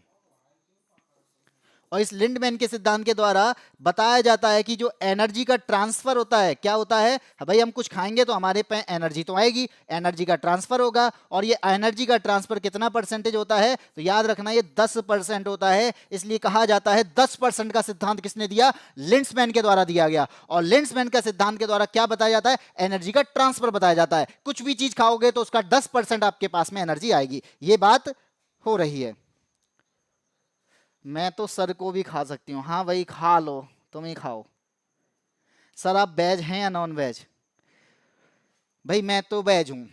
और इस लिंडमैन के सिद्धांत के द्वारा बताया जाता है कि जो एनर्जी का ट्रांसफर होता है, क्या होता है भाई? हम कुछ खाएंगे तो हमारे पे एनर्जी तो आएगी, एनर्जी का ट्रांसफर होगा। और ये एनर्जी का ट्रांसफर कितना परसेंटेज होता है? तो याद रखना ये 10% होता है। इसलिए कहा जाता है 10% का सिद्धांत किसने दिया? लिंडमैन के द्वारा दिया गया। और लिंडमैन का सिद्धांत के द्वारा क्या बताया जाता है? एनर्जी का ट्रांसफर बताया जाता है। कुछ भी चीज खाओगे तो उसका 10% आपके पास में एनर्जी आएगी। ये बात हो रही है। मैं तो सर को भी खा सकती हूँ। हाँ भाई खा लो, तुम ही खाओ। सर आप वेज हैं या नॉन वेज? भाई मैं तो वेज हूँ,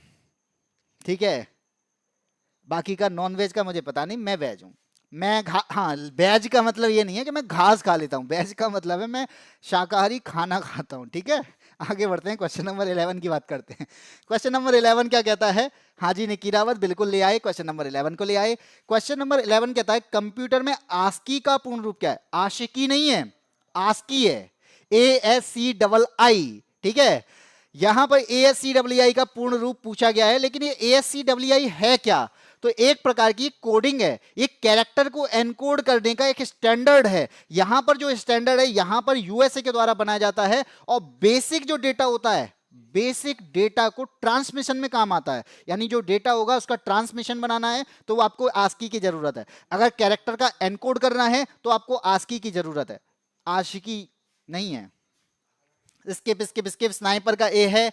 ठीक है। बाकी का नॉन वेज का मुझे पता नहीं, मैं वेज हूँ। हाँ, वेज का मतलब ये नहीं है कि मैं घास खा लेता हूँ, वेज का मतलब है मैं शाकाहारी खाना खाता हूँ, ठीक है। आगे बढ़ते हैं, क्वेश्चन नंबर 11 की बात करते हैं। क्वेश्चन नंबर 11 क्या कहता है? हाँ जी निकी रावत बिल्कुल ले आए, क्वेश्चन नंबर 11 को ले आए। क्वेश्चन नंबर 11 कहता है कंप्यूटर में आस्की का पूर्ण रूप क्या है? आशिकी नहीं है, आस्की है, ASCII, ठीक है। यहां पर ASCII का पूर्ण रूप पूछा गया है, लेकिन ये ASCII है क्या? तो एक प्रकार की कोडिंग है, ये कैरेक्टर को एनकोड करने का एक स्टैंडर्ड है। यहां पर जो स्टैंडर्ड है यहां पर यूएसए के द्वारा बनाया जाता है, और बेसिक जो डेटा होता है, बेसिक डेटा को ट्रांसमिशन में काम आता है। यानी जो डेटा होगा उसका ट्रांसमिशन बनाना है तो वो आपको आस्की की जरूरत है। अगर कैरेक्टर का एनकोड करना है तो आपको आस्की की जरूरत है, आशिकी नहीं है। स्किप स्किप स्किप, स्नाइपर का ए है।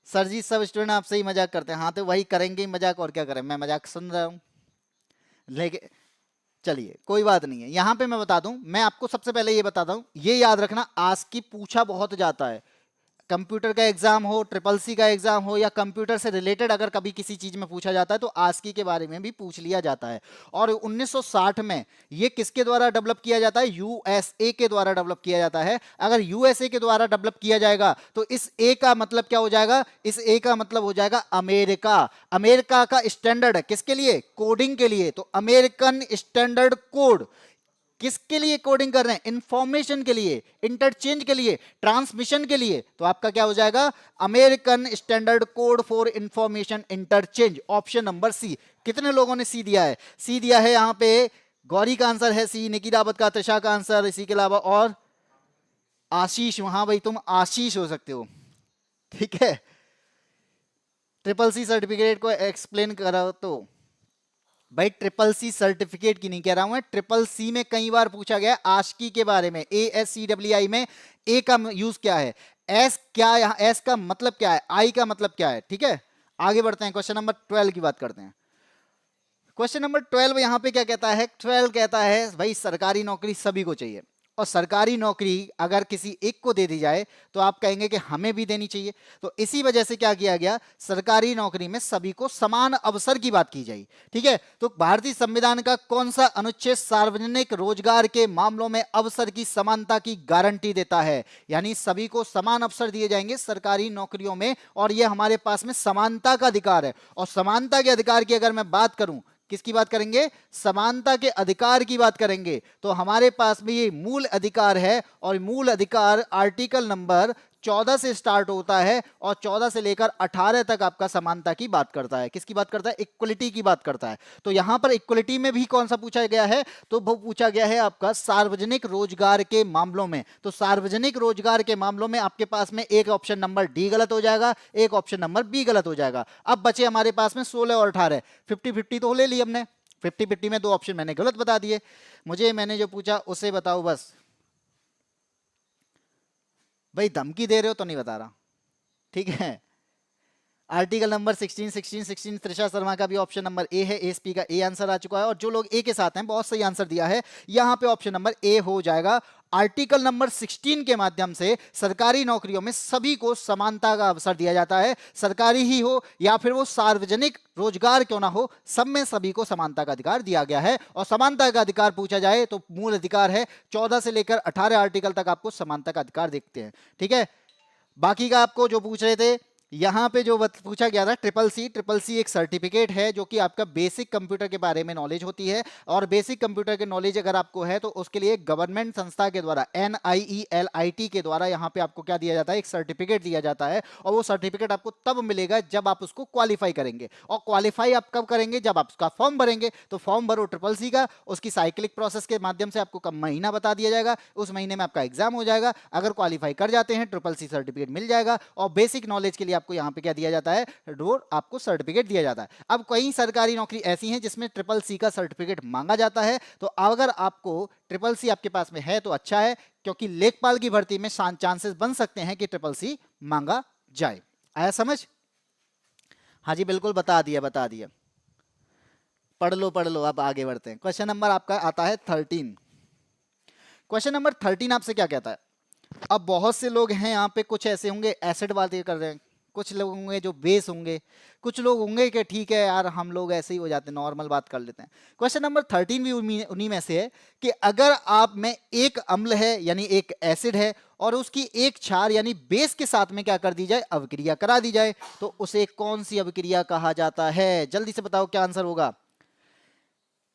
सर जी सब स्टूडेंट आपसे ही मजाक करते हैं। हाँ तो वही करेंगे ही मजाक, और क्या करें, मैं मजाक सुन रहा हूँ। लेकिन चलिए कोई बात नहीं है। यहां पे मैं बता दूं, मैं आपको सबसे पहले ये बताता हूं, ये याद रखना आस्की पूछा बहुत जाता है। कंप्यूटर का एग्जाम हो, ट्रिपल सी का एग्जाम हो, या कंप्यूटर से रिलेटेड अगर कभी किसी चीज में पूछा जाता है तो आस्की के बारे में भी पूछ लिया जाता है। और 1960 में ये किसके द्वारा डेवलप किया जाता है? यूएसए के द्वारा डेवलप किया जाता है। अगर यूएसए के द्वारा डेवलप किया जाएगा तो इस ए का मतलब क्या हो जाएगा? इस ए का मतलब हो जाएगा अमेरिका। अमेरिका का स्टैंडर्ड है किसके लिए? कोडिंग के लिए। तो अमेरिकन स्टैंडर्ड कोड किसके लिए कोडिंग कर रहे हैं? इंफॉर्मेशन के लिए, इंटरचेंज के लिए, ट्रांसमिशन के लिए। तो आपका क्या हो जाएगा? American standard code for information interchange, option number C. कितने लोगों ने सी दिया है? सी दिया है यहाँ पे गौरी का आंसर है सी, निकी रावत का, त्रिशा का आंसर, इसी के अलावा और आशीष। हाँ भाई तुम आशीष हो सकते हो, ठीक है। ट्रिपल सी सर्टिफिकेट को एक्सप्लेन करो तो। भाई ट्रिपल सी सर्टिफिकेट की नहीं कह रहा हूं मैं, ट्रिपल सी में कई बार पूछा गया आस्की के बारे में। ASCII में ए का यूज क्या है, एस क्या, यहां एस का मतलब क्या है, आई का मतलब क्या है, ठीक है। आगे बढ़ते हैं, क्वेश्चन नंबर 12 की बात करते हैं। क्वेश्चन नंबर 12 यहां पे क्या कहता है? 12 कहता है भाई सरकारी नौकरी सभी को चाहिए, और सरकारी नौकरी अगर किसी एक को दे दी जाए तो आप कहेंगे कि हमें भी देनी चाहिए। तो इसी वजह से क्या किया गया? सरकारी नौकरी में सभी को समान अवसर की बात की जाए, ठीक है। तो भारतीय संविधान का कौन सा अनुच्छेद सार्वजनिक रोजगार के मामलों में अवसर की समानता की गारंटी देता है? यानी सभी को समान अवसर दिए जाएंगे सरकारी नौकरियों में, और यह हमारे पास में समानता का अधिकार है। और समानता के अधिकार की अगर मैं बात करूं, किसकी बात करेंगे? समानता के अधिकार की बात करेंगे। तो हमारे पास में ये मूल अधिकार है और मूल अधिकार आर्टिकल नंबर 14 से स्टार्ट होता है और 14 से लेकर 18 तक आपका समानता की बात करता है। किसकी बात करता है? इक्वलिटी की बात करता है। तो यहां पर इक्वलिटी में भी कौन सा पूछा गया है? तो वो पूछा गया है आपका सार्वजनिक रोजगार के मामलों में। तो सार्वजनिक रोजगार के मामलों में आपके पास में एक ऑप्शन नंबर डी गलत हो जाएगा, एक ऑप्शन नंबर बी गलत हो जाएगा। अब बचे हमारे पास में 16 और 18। 50-50 तो ले ली हमने। 50-50 में दो ऑप्शन मैंने गलत बता दिए। मैंने जो पूछा उसे बताओ बस। भाई धमकी दे रहे हो तो नहीं बता रहा, ठीक है। आर्टिकल नंबर 16 त्रिशा शर्मा का भी ऑप्शन नंबर ए है। एसपी का ए आंसर आ चुका है और जो लोग ए के साथ हैं बहुत सही आंसर दिया है। यहां पे ऑप्शन नंबर ए हो जाएगा। आर्टिकल नंबर 16 के माध्यम से सरकारी नौकरियों में सभी को समानता का अवसर दिया जाता है। सरकारी ही हो या फिर वो सार्वजनिक रोजगार क्यों ना हो, सब में सभी को समानता का अधिकार दिया गया है। और समानता का अधिकार पूछा जाए तो मूल अधिकार है 14 से लेकर 18 आर्टिकल तक आपको समानता का अधिकार देखते हैं, ठीक है। बाकी का आपको जो पूछ रहे थे, यहां पे जो पूछा गया था ट्रिपल सी एक सर्टिफिकेट है जो कि आपका बेसिक कंप्यूटर के बारे में नॉलेज होती है। और बेसिक कंप्यूटर के नॉलेज अगर आपको है तो उसके लिए गवर्नमेंट संस्था के द्वारा NIELIT के द्वारा यहां पे आपको क्या दिया जाता है? एक सर्टिफिकेट दिया जाता है। और वो सर्टिफिकेट आपको तब मिलेगा जब आप उसको क्वालिफाई करेंगे। और क्वालिफाई आप कब करेंगे? जब आप उसका फॉर्म भरेंगे। तो फॉर्म भरो ट्रिपल सी का, उसकी साइक्लिक प्रोसेस के माध्यम से आपको कब महीना बता दिया जाएगा, उस महीने में आपका एग्जाम हो जाएगा। अगर क्वालिफाई कर जाते हैं ट्रिपल सी सर्टिफिकेट मिल जाएगा। और बेसिक नॉलेज के लिए आपको यहां पे क्या दिया जाता है? रोड आपको सर्टिफिकेट दिया जाता है। अब कई सरकारी नौकरी ऐसी हैं जिसमें ट्रिपल सी का सर्टिफिकेट मांगा जाता है। तो अगर आपको ट्रिपल सी आपके पास में है तो अच्छा है, क्योंकि लेखपाल की भर्ती में चांसेस बन सकते हैं कि ट्रिपल सी मांगा जाए। आया समझ? हाँ जी बिल्कुल, बता दिया। पढ़ लो। अब आगे बढ़ते हैं। क्वेश्चन नंबर आपका आता है 13। क्वेश्चन नंबर 13 आपसे क्या कहता है? अब बहुत से लोग हैं यहाँ पे, कुछ ऐसे होंगे एसिड बातें कर रहे हैं, कुछ लोग होंगे जो बेस होंगे, कुछ लोग होंगे कि ठीक है यार हम लोग ऐसे ही हो जाते हैं, नॉर्मल बात कर लेते हैं। क्वेश्चन नंबर 13 भी उन्हीं में से है कि अगर आप में एक अम्ल है यानी एक एसिड है और उसकी एक क्षार यानी बेस के साथ में क्या कर दी जाए? अभिक्रिया करा दी जाए, तो उसे कौन सी अभिक्रिया कहा जाता है? जल्दी से बताओ क्या आंसर होगा।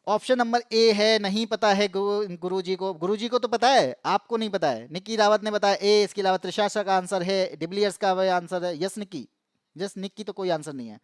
ऑप्शन नंबर ए है, नहीं पता है गुरुजी को तो पता है, आपको नहीं पता है। निक्की रावत ने बताया ए, इसके अलावा त्रिशाशा का आंसर है, डिबलियर्स का आंसर है। यस निक्की तो कोई आंसर नहीं है।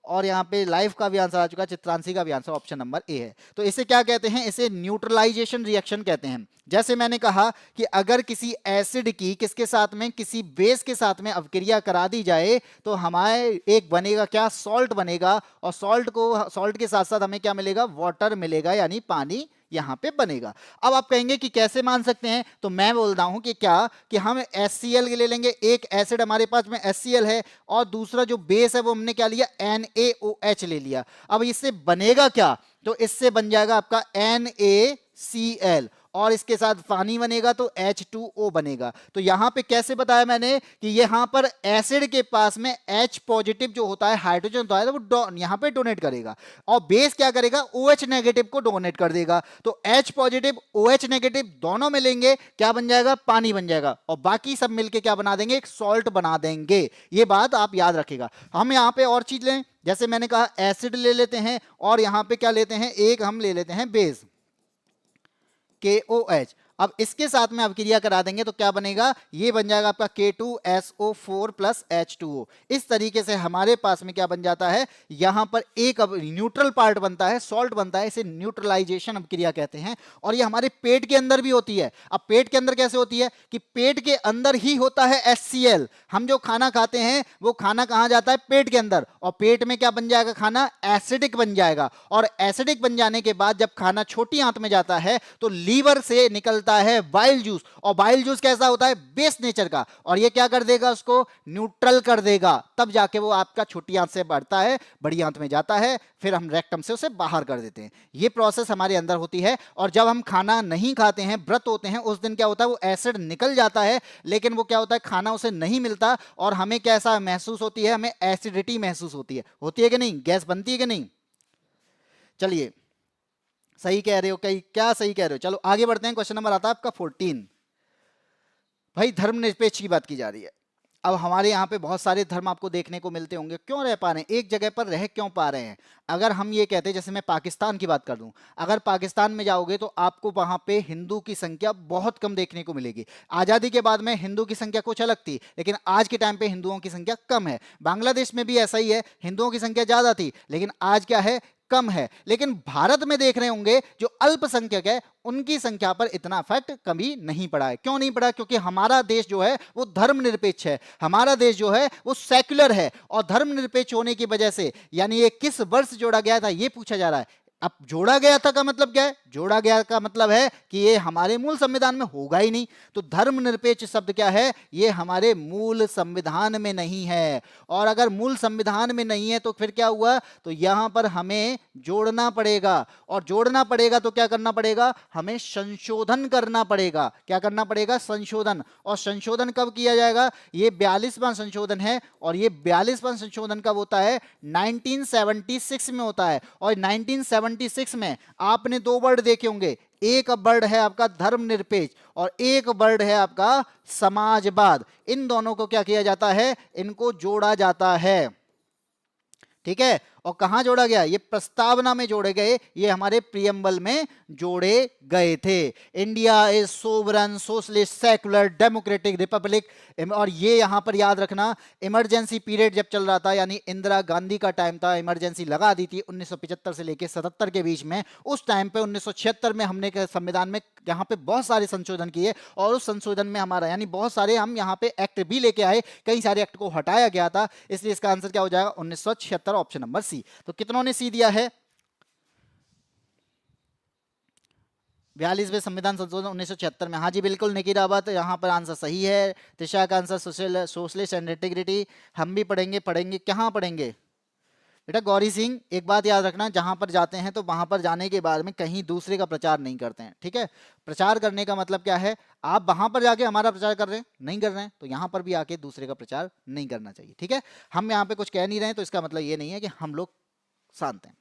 और यहाँ पे लाइफ का भी आंसर आ चुका है, चित्रांशी का भी आंसर ऑप्शन नंबर ए है। तो इसे क्या कहते हैं? इसे न्यूट्रलाइजेशन रिएक्शन कहते हैं। जैसे मैंने कहा कि अगर किसी एसिड की किसके साथ में? किसी बेस के साथ में अवक्रिया करा दी जाए तो हमारे एक बनेगा क्या? सॉल्ट बनेगा। और सॉल्ट के साथ साथ हमें क्या मिलेगा? वाटर मिलेगा, यानी पानी यहां पे बनेगा। अब आप कहेंगे कि कैसे मान सकते हैं? तो मैं बोल रहा हूं कि क्या कि हम HCl ले लेंगे। एक एसिड हमारे पास में HCl है और दूसरा जो बेस है वो हमने क्या लिया? NaOH ले लिया। अब इससे बनेगा क्या? तो इससे बन जाएगा आपका NaCl और इसके साथ पानी बनेगा तो H2O बनेगा। तो यहां पे कैसे बताया मैंने कि यहां पर एसिड के पास में H पॉजिटिव जो होता है, हाइड्रोजन होता है, वो यहां पे डोनेट करेगा और बेस क्या करेगा? OH नेगेटिव को डोनेट कर देगा। तो H पॉजिटिव OH नेगेटिव दोनों मिलेंगे, क्या बन जाएगा? पानी बन जाएगा। और बाकी सब मिलके क्या बना देंगे? एक सॉल्ट बना देंगे। ये बात आप याद रखिएगा। हम यहां पे और चीज लें, जैसे मैंने कहा एसिड ले लेते हैं और यहां पे क्या लेते हैं? एक हम ले लेते हैं बेस KOH। अब इसके साथ में अभिक्रिया करा देंगे तो क्या बनेगा? ये बन जाएगा आपका K2SO4 प्लस H2O। इस तरीके से हमारे पास में क्या बन जाता है? यहां पर एक न्यूट्रल पार्ट बनता है, सॉल्ट बनता है। इसे न्यूट्रलाइजेशन अभिक्रिया कहते हैं। और ये हमारे पेट के अंदर भी होती है। अब पेट के अंदर कैसे होती है? कि पेट के अंदर ही होता है HCl। हम जो खाना खाते हैं वो खाना कहां जाता है? पेट के अंदर। और पेट में क्या बन जाएगा? खाना एसिडिक बन जाएगा। और एसिडिक बन जाने के बाद जब खाना छोटी आंत में जाता है तो लीवर से निकलता है बाइल जूस। और बाइल जूस कैसा होता है? बेस नेचर का। और ये क्या कर देगा? उसको न्यूट्रल कर देगा। तब जाके वो आपका छोटी आंत से बढ़ता है, बड़ी आंत में जाता है, फिर हम रेक्टम से उसे बाहर कर देते हैं। ये प्रोसेस हमारे अंदर होती है। और जब हम खाना नहीं खाते हैं, व्रत होते हैं, उस दिन क्या होता है? वो एसिड निकल जाता है, लेकिन वो क्या होता है? खाना उसे नहीं मिलता और हमें कैसा महसूस होती है? हमें एसिडिटी महसूस होती है कि नहीं? गैस बनती है कि नहीं? चलिए, सही कह रहे हो, क्या सही कह रहे हो। चलो आगे बढ़ते हैं। क्वेश्चन नंबर आता है आपका 14। भाई धर्मनिरपेक्ष की बात की जा रही है। अब हमारे यहाँ पे बहुत सारे धर्म आपको देखने को मिलते होंगे, क्यों रह पा रहे हैं एक जगह पर, रह क्यों पा रहे हैं? अगर हम ये कहते हैं, जैसे मैं पाकिस्तान की बात कर दूं, अगर पाकिस्तान में जाओगे तो आपको वहां पे हिंदू की संख्या बहुत कम देखने को मिलेगी। आजादी के बाद में हिंदू की संख्या कुछ अलग थी, लेकिन आज के टाइम पे हिंदुओं की संख्या कम है। बांग्लादेश में भी ऐसा ही है, हिंदुओं की संख्या ज्यादा थी, लेकिन आज क्या है, कम है। लेकिन भारत में देख रहे होंगे जो अल्पसंख्यक है उनकी संख्या पर इतना इफेक्ट कभी नहीं पड़ा है। क्यों नहीं पड़ा? क्योंकि हमारा देश जो है वो धर्मनिरपेक्ष है, हमारा देश जो है वो सेक्युलर है, और धर्मनिरपेक्ष होने की वजह से, यानी ये किस वर्ष जोड़ा गया था ये पूछा जा रहा है। अब जोड़ा गया था का मतलब क्या है? जोड़ा गया का मतलब है कि ये हमारे मूल संविधान में होगा ही नहीं। तो धर्मनिरपेक्ष शब्द क्या है? ये हमारे मूल संविधान में नहीं है, और अगर मूल संविधान में नहीं है तो फिर क्या हुआ? तो यहां पर हमें जोड़ना पड़ेगा, और जोड़ना पड़ेगा तो क्या करना पड़ेगा? हमें संशोधन करना पड़ेगा। क्या करना पड़ेगा? संशोधन। और संशोधन कब किया जाएगा? ये 42वां संशोधन है, और ये 42वां संशोधन कब होता है? 1976 में होता है। और 1976 में आपने दो वर्ड देखे होंगे, एक वर्ड है आपका धर्मनिरपेक्ष और एक वर्ड है आपका समाजवाद। इन दोनों को क्या किया जाता है? इनको जोड़ा जाता है। ठीक है, और कहां जोड़ा गया? ये प्रस्तावना में जोड़े गए, ये हमारे प्रियम्बल में जोड़े गए थे। India is sovereign socialist secular democratic Republic. और ये यहां पर याद रखना, इमरजेंसी पीरियड जब चल रहा था, यानी इंदिरा गांधी का टाइम था, इमरजेंसी लगा दी थी 1975 से लेकर 77 के बीच में। उस टाइम पे 1976 में हमने संविधान में यहाँ पे बहुत सारे संशोधन किए, और उस संशोधन में हमारा यानी बहुत सारे हम यहाँ पे एक्ट भी लेके आए, कई सारे एक्ट को हटाया गया था। इसलिए इसका आंसर क्या हो जाएगा? 1976, ऑप्शन नंबर सी। तो कितनों ने सी दिया है? 42वें संविधान संशोधन 1976 में। हाँ जी बिल्कुल निकी रावत, यहाँ पर आंसर सही है। त्रिशा का आंसर सोशलिस्ट एंड इंटीग्रिटी। हम भी पढ़ेंगे कहाँ पढ़ेंगे बेटा? गौरी सिंह, एक बात याद रखना, जहां पर जाते हैं तो वहां पर जाने के बाद में कहीं दूसरे का प्रचार नहीं करते हैं। ठीक है, प्रचार करने का मतलब क्या है? आप वहां पर जाके हमारा प्रचार कर रहे हैं, नहीं कर रहे हैं, तो यहां पर भी आके दूसरे का प्रचार नहीं करना चाहिए। ठीक है, हम यहाँ पे कुछ कह नहीं रहे हैं तो इसका मतलब ये नहीं है कि हम लोग शांत हैं।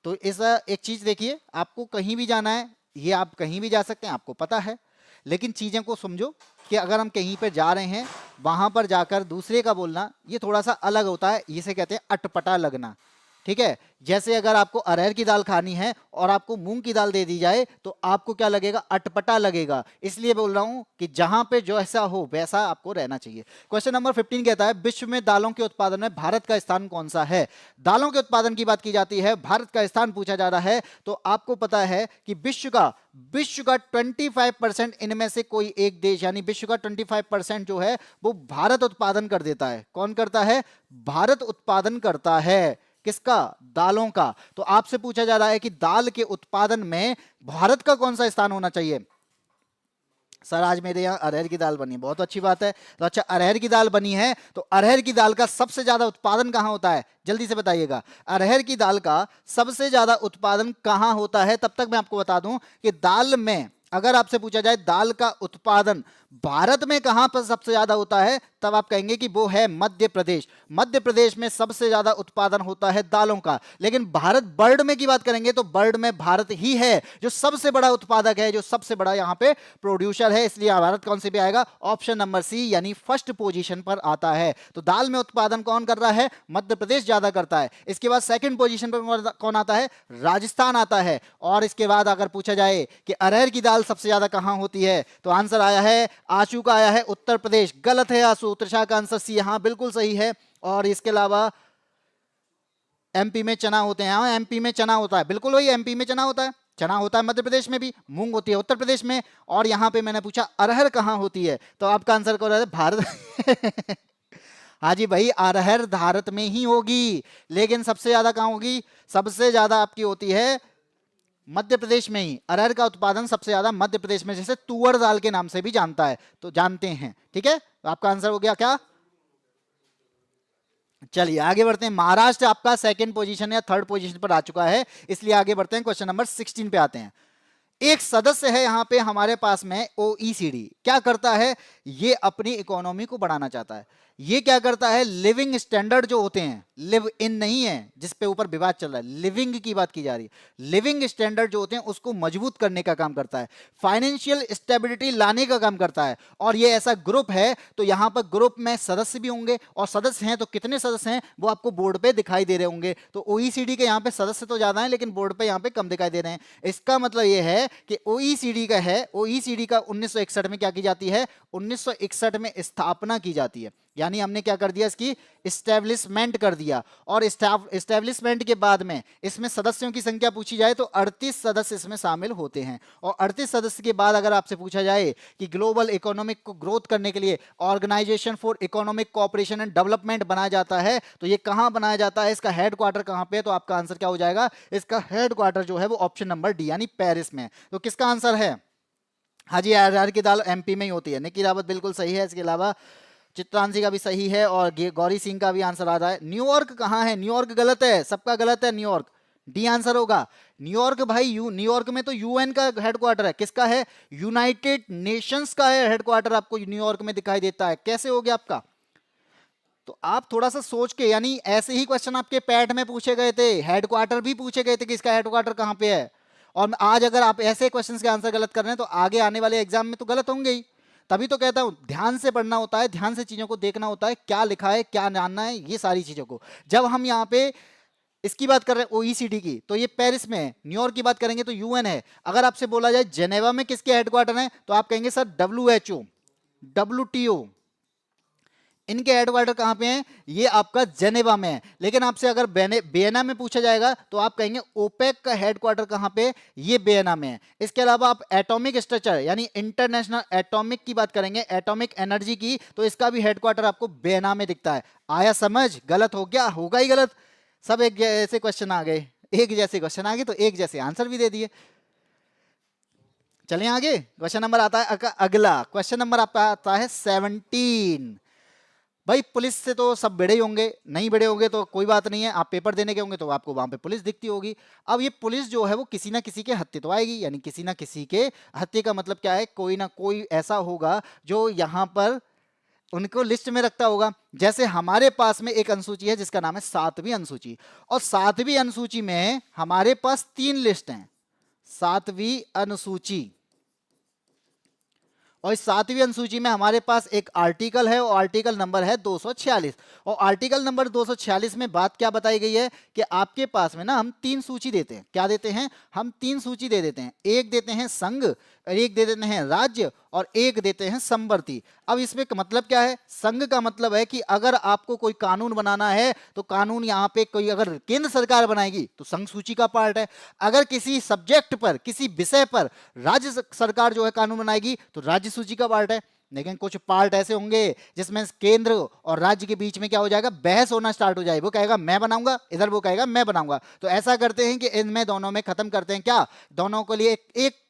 तो इस एक चीज देखिए, आपको कहीं भी जाना है, ये आप कहीं भी जा सकते हैं, आपको पता है, लेकिन चीजें को समझो कि अगर हम कहीं पर जा रहे हैं, वहां पर जाकर दूसरे का बोलना ये थोड़ा सा अलग होता है, इसे कहते हैं अटपटा लगना। ठीक है, जैसे अगर आपको अरहर की दाल खानी है और आपको मूंग की दाल दे दी जाए तो आपको क्या लगेगा? अटपटा लगेगा। इसलिए बोल रहा हूं कि जहां पे जो ऐसा हो वैसा आपको रहना चाहिए। क्वेश्चन नंबर 15 कहता है, विश्व में दालों के उत्पादन में भारत का स्थान कौन सा है? दालों के उत्पादन की बात की जाती है, भारत का स्थान पूछा जा रहा है, तो आपको पता है कि विश्व का 25% इनमें से कोई एक देश, यानी विश्व का 25% जो है वो भारत उत्पादन कर देता है। कौन करता है? भारत उत्पादन करता है। किसका? दालों का। तो आपसे पूछा जा रहा है कि दाल के उत्पादन में भारत का कौन सा स्थान होना चाहिए? सर आज मेरे यहाँ अरहर की दाल बनी, बहुत अच्छी बात है। तो अच्छा, अरहर की दाल बनी है, तो अरहर की दाल का सबसे ज्यादा उत्पादन कहाँ होता है? जल्दी से बताइएगा, अरहर की दाल का सबसे ज्यादा उत्पादन कहाँ होता है? तब तक मैं आपको बता दूं कि दाल में, अगर आपसे पूछा जाए दाल का उत्पादन भारत में कहां पर सबसे ज्यादा होता है, तब आप कहेंगे कि वो है मध्य प्रदेश। मध्य प्रदेश में सबसे ज्यादा उत्पादन होता है दालों का। लेकिन भारत वर्ल्ड में की बात करेंगे तो वर्ल्ड में भारत ही है जो सबसे बड़ा उत्पादक है, जो सबसे बड़ा यहां पे प्रोड्यूसर है। इसलिए भारत कौन से पे आएगा? ऑप्शन नंबर सी, यानी फर्स्ट पोजीशन पर आता है। तो दाल में उत्पादन कौन कर रहा है? मध्य प्रदेश ज्यादा करता है। इसके बाद सेकंड पोजीशन पर कौन आता है? राजस्थान आता है। और इसके बाद अगर पूछा जाए कि अरहर की दाल सबसे ज्यादा कहां होती है, तो आंसर आया है, आशु का आया है उत्तर प्रदेश। गलत है आशु, त्रिशा का आंसर सी यहां बिल्कुल सही है। और इसके अलावा एमपी में चना होते हैं। हाँ, एमपी में चना होता है, बिल्कुल वही, एमपी में चना होता है। चना होता है मध्य प्रदेश में भी, मूंग होती है उत्तर प्रदेश में। और यहां पे मैंने पूछा अरहर कहां होती है, तो आपका आंसर कौन है? भारत। हाँ जी भाई, अरहर भारत में ही होगी, लेकिन सबसे ज्यादा कहां होगी? सबसे ज्यादा आपकी होती है मध्य प्रदेश में ही। अरहर का उत्पादन सबसे ज्यादा मध्य प्रदेश में, जैसे तुअर दाल के नाम से भी जानता है, तो जानते हैं। ठीक है, तो आपका आंसर हो गया क्या? चलिए आगे बढ़ते हैं। महाराष्ट्र आपका सेकंड पोजीशन या थर्ड पोजीशन पर आ चुका है, इसलिए आगे बढ़ते हैं। क्वेश्चन नंबर 16 पे आते हैं। एक सदस्य है यहां पे हमारे पास में, ओईसीडी। क्या करता है? ये अपनी इकोनॉमी को बढ़ाना चाहता है। ये क्या करता है? लिविंग स्टैंडर्ड जो होते हैं, लिव इन नहीं है जिस पे ऊपर विवाद चल रहा है, लिविंग की बात की जा रही है। लिविंग स्टैंडर्ड जो होते हैं उसको मजबूत करने का काम करता है, फाइनेंशियल स्टेबिलिटी लाने का काम करता है। और ये ऐसा ग्रुप है, तो यहां पर ग्रुप में सदस्य भी होंगे, और सदस्य हैं तो कितने सदस्य हैं वो आपको बोर्ड पे दिखाई दे रहे होंगे। तो ओईसीडी के यहाँ पे सदस्य तो ज्यादा हैं लेकिन बोर्ड पे यहाँ पे कम दिखाई दे रहे हैं। इसका मतलब ये है कि ओईसीडी का है, ओईसीडी का 1961 में क्या की जाती है, 1961 में स्थापना की जाती है। यानी हमने क्या कर दिया, इसकी इस्टेब्लिशमेंट कर दिया। और इस्टेब्लिशमेंट के बाद में इसमें सदस्यों की संख्या पूछी जाए तो 38 सदस्य इसमें शामिल होते हैं। और 38 सदस्य के बाद अगर आपसे पूछा जाए कि ग्लोबल इकोनॉमिक को ग्रोथ करने के लिए organisation for economic cooperation and development बनाया जाता है, तो ये कहां बनाया जाता है, इसका हेडक्वार्टर कहां पे है, तो आपका आंसर क्या हो जाएगा, इसका हेडक्वार्टर जो है वो ऑप्शन नंबर डी यानी पेरिस में। तो किसका आंसर है, हाँ जी, अरहर की दाल एमपी में ही होती है। निकी रावत बिल्कुल सही है, इसके अलावा चित्रांशी का भी सही है और गौरी सिंह का भी आंसर आ रहा है। न्यूयॉर्क कहाँ है, न्यूयॉर्क गलत है, सबका गलत है, न्यूयॉर्क डी आंसर होगा। न्यूयॉर्क भाई, न्यूयॉर्क में तो यूएन का हेडक्वार्टर है, किसका है, यूनाइटेड नेशंस का है हेडक्वार्टर, आपको न्यूयॉर्क में दिखाई देता है। कैसे हो गया आपका, तो आप थोड़ा सा सोच के, यानी ऐसे ही क्वेश्चन आपके पैट में पूछे गए थे, हेडक्वार्टर भी पूछे गए थे कि इसका हेडक्वार्टर कहाँ पे है। और आज अगर आप ऐसे क्वेश्चंस के आंसर गलत कर रहे हैं तो आगे आने वाले एग्जाम में तो गलत होंगे ही। तभी तो कहता हूं ध्यान से पढ़ना होता है, ध्यान से चीजों को देखना होता है, क्या लिखा है, क्या जानना है, ये सारी चीजों को। जब हम यहाँ पे इसकी बात कर रहे हैं ओईसीडी की, तो ये पेरिस में है। न्यूयॉर्क की बात करेंगे तो यूएन है। अगर आपसे बोला जाए जेनेवा में किसके हेडक्वार्टर है, तो आप कहेंगे सर डब्ल्यूएचओ, डब्ल्यूटीओ, इनके हेडक्वार्टर कहां पे हैं, ये आपका जेनेवा में है। लेकिन आपसे अगर बेना में पूछा जाएगा तो आप कहेंगे ओपेक का हेडक्वार्टर कहां पे, ये बेना में है। इसके अलावा आप एटॉमिक स्ट्रक्चर यानी इंटरनेशनल एटॉमिक की बात करेंगे, एटॉमिक एनर्जी की, तो इसका भी हेडक्वार्टर आपको बेना में दिखता है। आया समझ, गलत हो गया, होगा ही गलत। सब एक जैसे क्वेश्चन आ गए, एक जैसे क्वेश्चन आ गए तो एक जैसे आंसर भी दे दिए। चलिए आगे, क्वेश्चन नंबर आता है अगला। क्वेश्चन नंबर आपका आता है 17। भाई पुलिस से तो सब बड़े ही होंगे, नहीं बड़े होंगे तो कोई बात नहीं है, आप पेपर देने के होंगे तो आपको वहां पे पुलिस दिखती होगी। अब ये पुलिस जो है वो किसी ना किसी के हत्थे तो आएगी, यानी किसी ना किसी के हत्थे का मतलब क्या है, कोई ना कोई ऐसा होगा जो यहाँ पर उनको लिस्ट में रखता होगा। जैसे हमारे पास में एक अनुसूची है जिसका नाम है 7वीं अनुसूची, और 7वीं अनुसूची में हमारे पास 3 लिस्ट हैं। 7वीं अनुसूची, और इस 7वीं अनुसूची में हमारे पास एक आर्टिकल है और आर्टिकल नंबर है 246। और आर्टिकल नंबर 246 में बात क्या बताई गई है कि आपके पास में ना हम 3 सूची देते हैं। क्या देते हैं, हम 3 सूची दे देते हैं। एक देते हैं संघ, एक दे देते हैं राज्य, और एक देते हैं संवर्ती। अब इसमें मतलब क्या है, संघ का मतलब है कि अगर आपको कोई कानून बनाना है तो कानून यहाँ पे कोई अगर केंद्र सरकार बनाएगी तो संघ सूची का पार्ट है। अगर किसी सब्जेक्ट पर, किसी विषय पर राज्य सरकार जो है कानून बनाएगी तो राज्य सूची का पार्ट है। लेकिन कुछ पार्ट ऐसे होंगे जिसमें केंद्र और राज्य के बीच में क्या हो जाएगा, बहस होना स्टार्ट हो जाएगी। वो कहेगा मैं बनाऊंगा, इधर वो कहेगा मैं बनाऊंगा। तो ऐसा करते हैं कि इनमें दोनों में खत्म करते हैं, क्या दोनों के लिए एक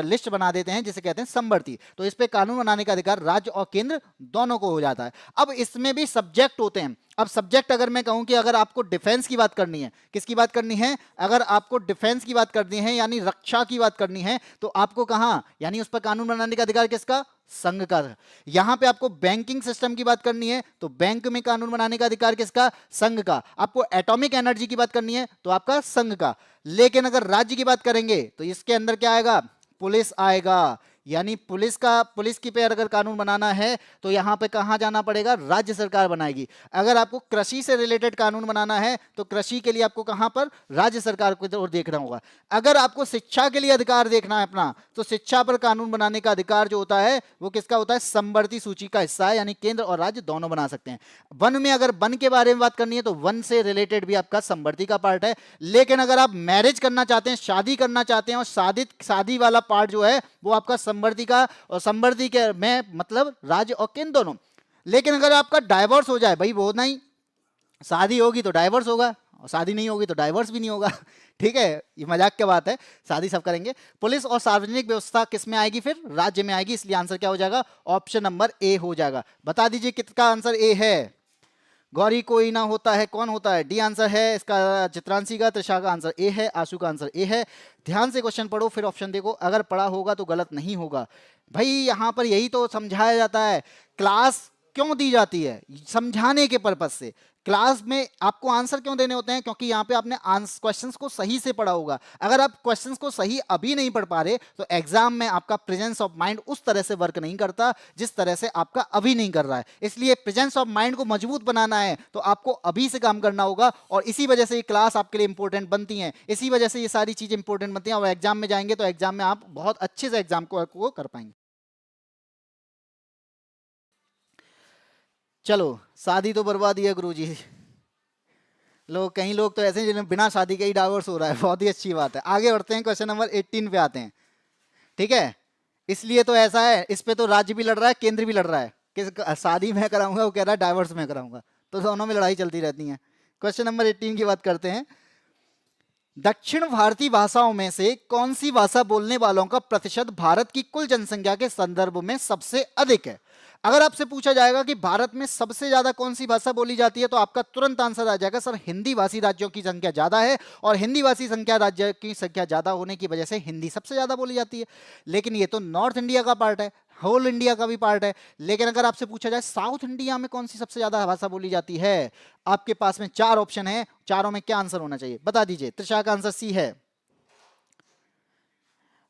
लिस्ट बना देते हैं जिसे कहते हैं समवर्ती। तो इस पे कानून बनाने का अधिकार राज्य और केंद्र दोनों को हो जाता है। अब इसमें भी सब्जेक्ट होते हैं। अब सब्जेक्ट अगर मैं कहूं कि अगर आपको डिफेंस की बात करनी है, किसकी बात करनी है, अगर आपको डिफेंस की बात करनी है यानी रक्षा की बात करनी है, तो आपको कहां, यानी उस पर कानून बनाने का अधिकार किसका, संघ का। यहां पे आपको बैंकिंग सिस्टम की बात करनी है तो बैंक में कानून बनाने का अधिकार किसका, संघ का। आपको एटॉमिक एनर्जी की बात करनी है तो आपका संघ का। लेकिन अगर राज्य की बात करेंगे तो इसके अंदर क्या आएगा, पुलिस आएगा। यानी पुलिस की पे अगर कानून बनाना है तो यहां पे कहां जाना पड़ेगा, राज्य सरकार बनाएगी। अगर आपको कृषि से रिलेटेड कानून बनाना है तो कृषि के लिए आपको कहां पर, राज्य सरकार को ओर देखना होगा। अगर आपको शिक्षा के लिए अधिकार देखना है अपना, तो शिक्षा पर कानून बनाने का अधिकार जो होता है वो किसका होता है, समवर्ती सूची का हिस्सा है, यानी केंद्र और राज्य दोनों बना सकते हैं। वन में अगर वन के बारे में बात करनी है तो वन से रिलेटेड भी आपका समवर्ती का पार्ट है। लेकिन अगर आप मैरिज करना चाहते हैं, शादी करना चाहते हैं, और शादी वाला पार्ट जो है वो आपका संवर्ती का, और संवर्ती के में मतलब राज्य और केंद्र दोनों। लेकिन अगर आपका डाइवोर्स हो जाए, भाई वो नहीं, शादी होगी तो डाइवोर्स होगा और शादी नहीं होगी तो डाइवोर्स भी नहीं होगा। ठीक है, ये मजाक की बात है, शादी सब करेंगे। पुलिस और सार्वजनिक व्यवस्था किस में आएगी, फिर राज्य में आएगी। इसलिए आंसर क्या हो जाएगा, ऑप्शन नंबर ए हो जाएगा। बता दीजिए किसका आंसर ए है। गौरी कोई ना होता है, कौन होता है, डी आंसर है इसका चित्रांशी का। त्रिशा का आंसर ए है, आशु का आंसर ए है। ध्यान से क्वेश्चन पढ़ो फिर ऑप्शन देखो, अगर पढ़ा होगा तो गलत नहीं होगा। भाई यहां पर यही तो समझाया जाता है, क्लास क्यों दी जाती है, समझाने के पर्पज से। क्लास में आपको आंसर क्यों देने होते हैं? क्योंकि यहाँ पे आपने क्वेश्चंस को सही से पढ़ा होगा। अगर आप क्वेश्चंस को सही अभी नहीं पढ़ पा रहे तो एग्जाम में आपका प्रेजेंस ऑफ माइंड उस तरह से वर्क नहीं करता जिस तरह से आपका अभी नहीं कर रहा है। इसलिए प्रेजेंस ऑफ माइंड को मजबूत बनाना है तो आपको अभी से काम करना होगा, और इसी वजह से ये क्लास आपके लिए इंपॉर्टेंट बनती है, इसी वजह से ये सारी चीजें इंपॉर्टेंट बनती हैं। और एग्जाम में जाएंगे तो एग्जाम में आप बहुत अच्छे से एग्जाम को कर पाएंगे। चलो, शादी तो बर्बाद ही है गुरुजी। लोग, कई लोग तो ऐसे हैं जिन्हें बिना शादी के ही डाइवोर्स हो रहा है, बहुत ही अच्छी बात है। आगे बढ़ते हैं, क्वेश्चन नंबर 18 पे आते हैं। ठीक है, इसलिए तो ऐसा है, इस पे तो राज्य भी लड़ रहा है, केंद्र भी लड़ रहा है कि शादी मैं कराऊंगा, वो कह रहा है डाइवोर्स मैं कराऊंगा, तो दोनों में लड़ाई चलती रहती है। क्वेश्चन नंबर 18 की बात करते हैं। दक्षिण भारतीय भाषाओं में से कौन सी भाषा बोलने वालों का प्रतिशत भारत की कुल जनसंख्या के संदर्भ में सबसे अधिक है? अगर आपसे पूछा जाएगा कि भारत में सबसे ज्यादा कौन सी भाषा बोली जाती है तो आपका तुरंत आंसर आ जाएगा सर, हिंदी भाषी राज्यों की संख्या ज्यादा है, और हिंदी भाषी संख्या राज्य की संख्या ज्यादा होने की वजह से हिंदी सबसे ज्यादा बोली जाती है। लेकिन ये तो नॉर्थ इंडिया का पार्ट है, होल इंडिया का भी पार्ट है। लेकिन अगर आपसे पूछा जाए साउथ इंडिया में कौन सी सबसे ज्यादा भाषा बोली जाती है, आपके पास में 4 ऑप्शन है, चारों में क्या आंसर होना चाहिए बता दीजिए। त्रिशा का आंसर सी है।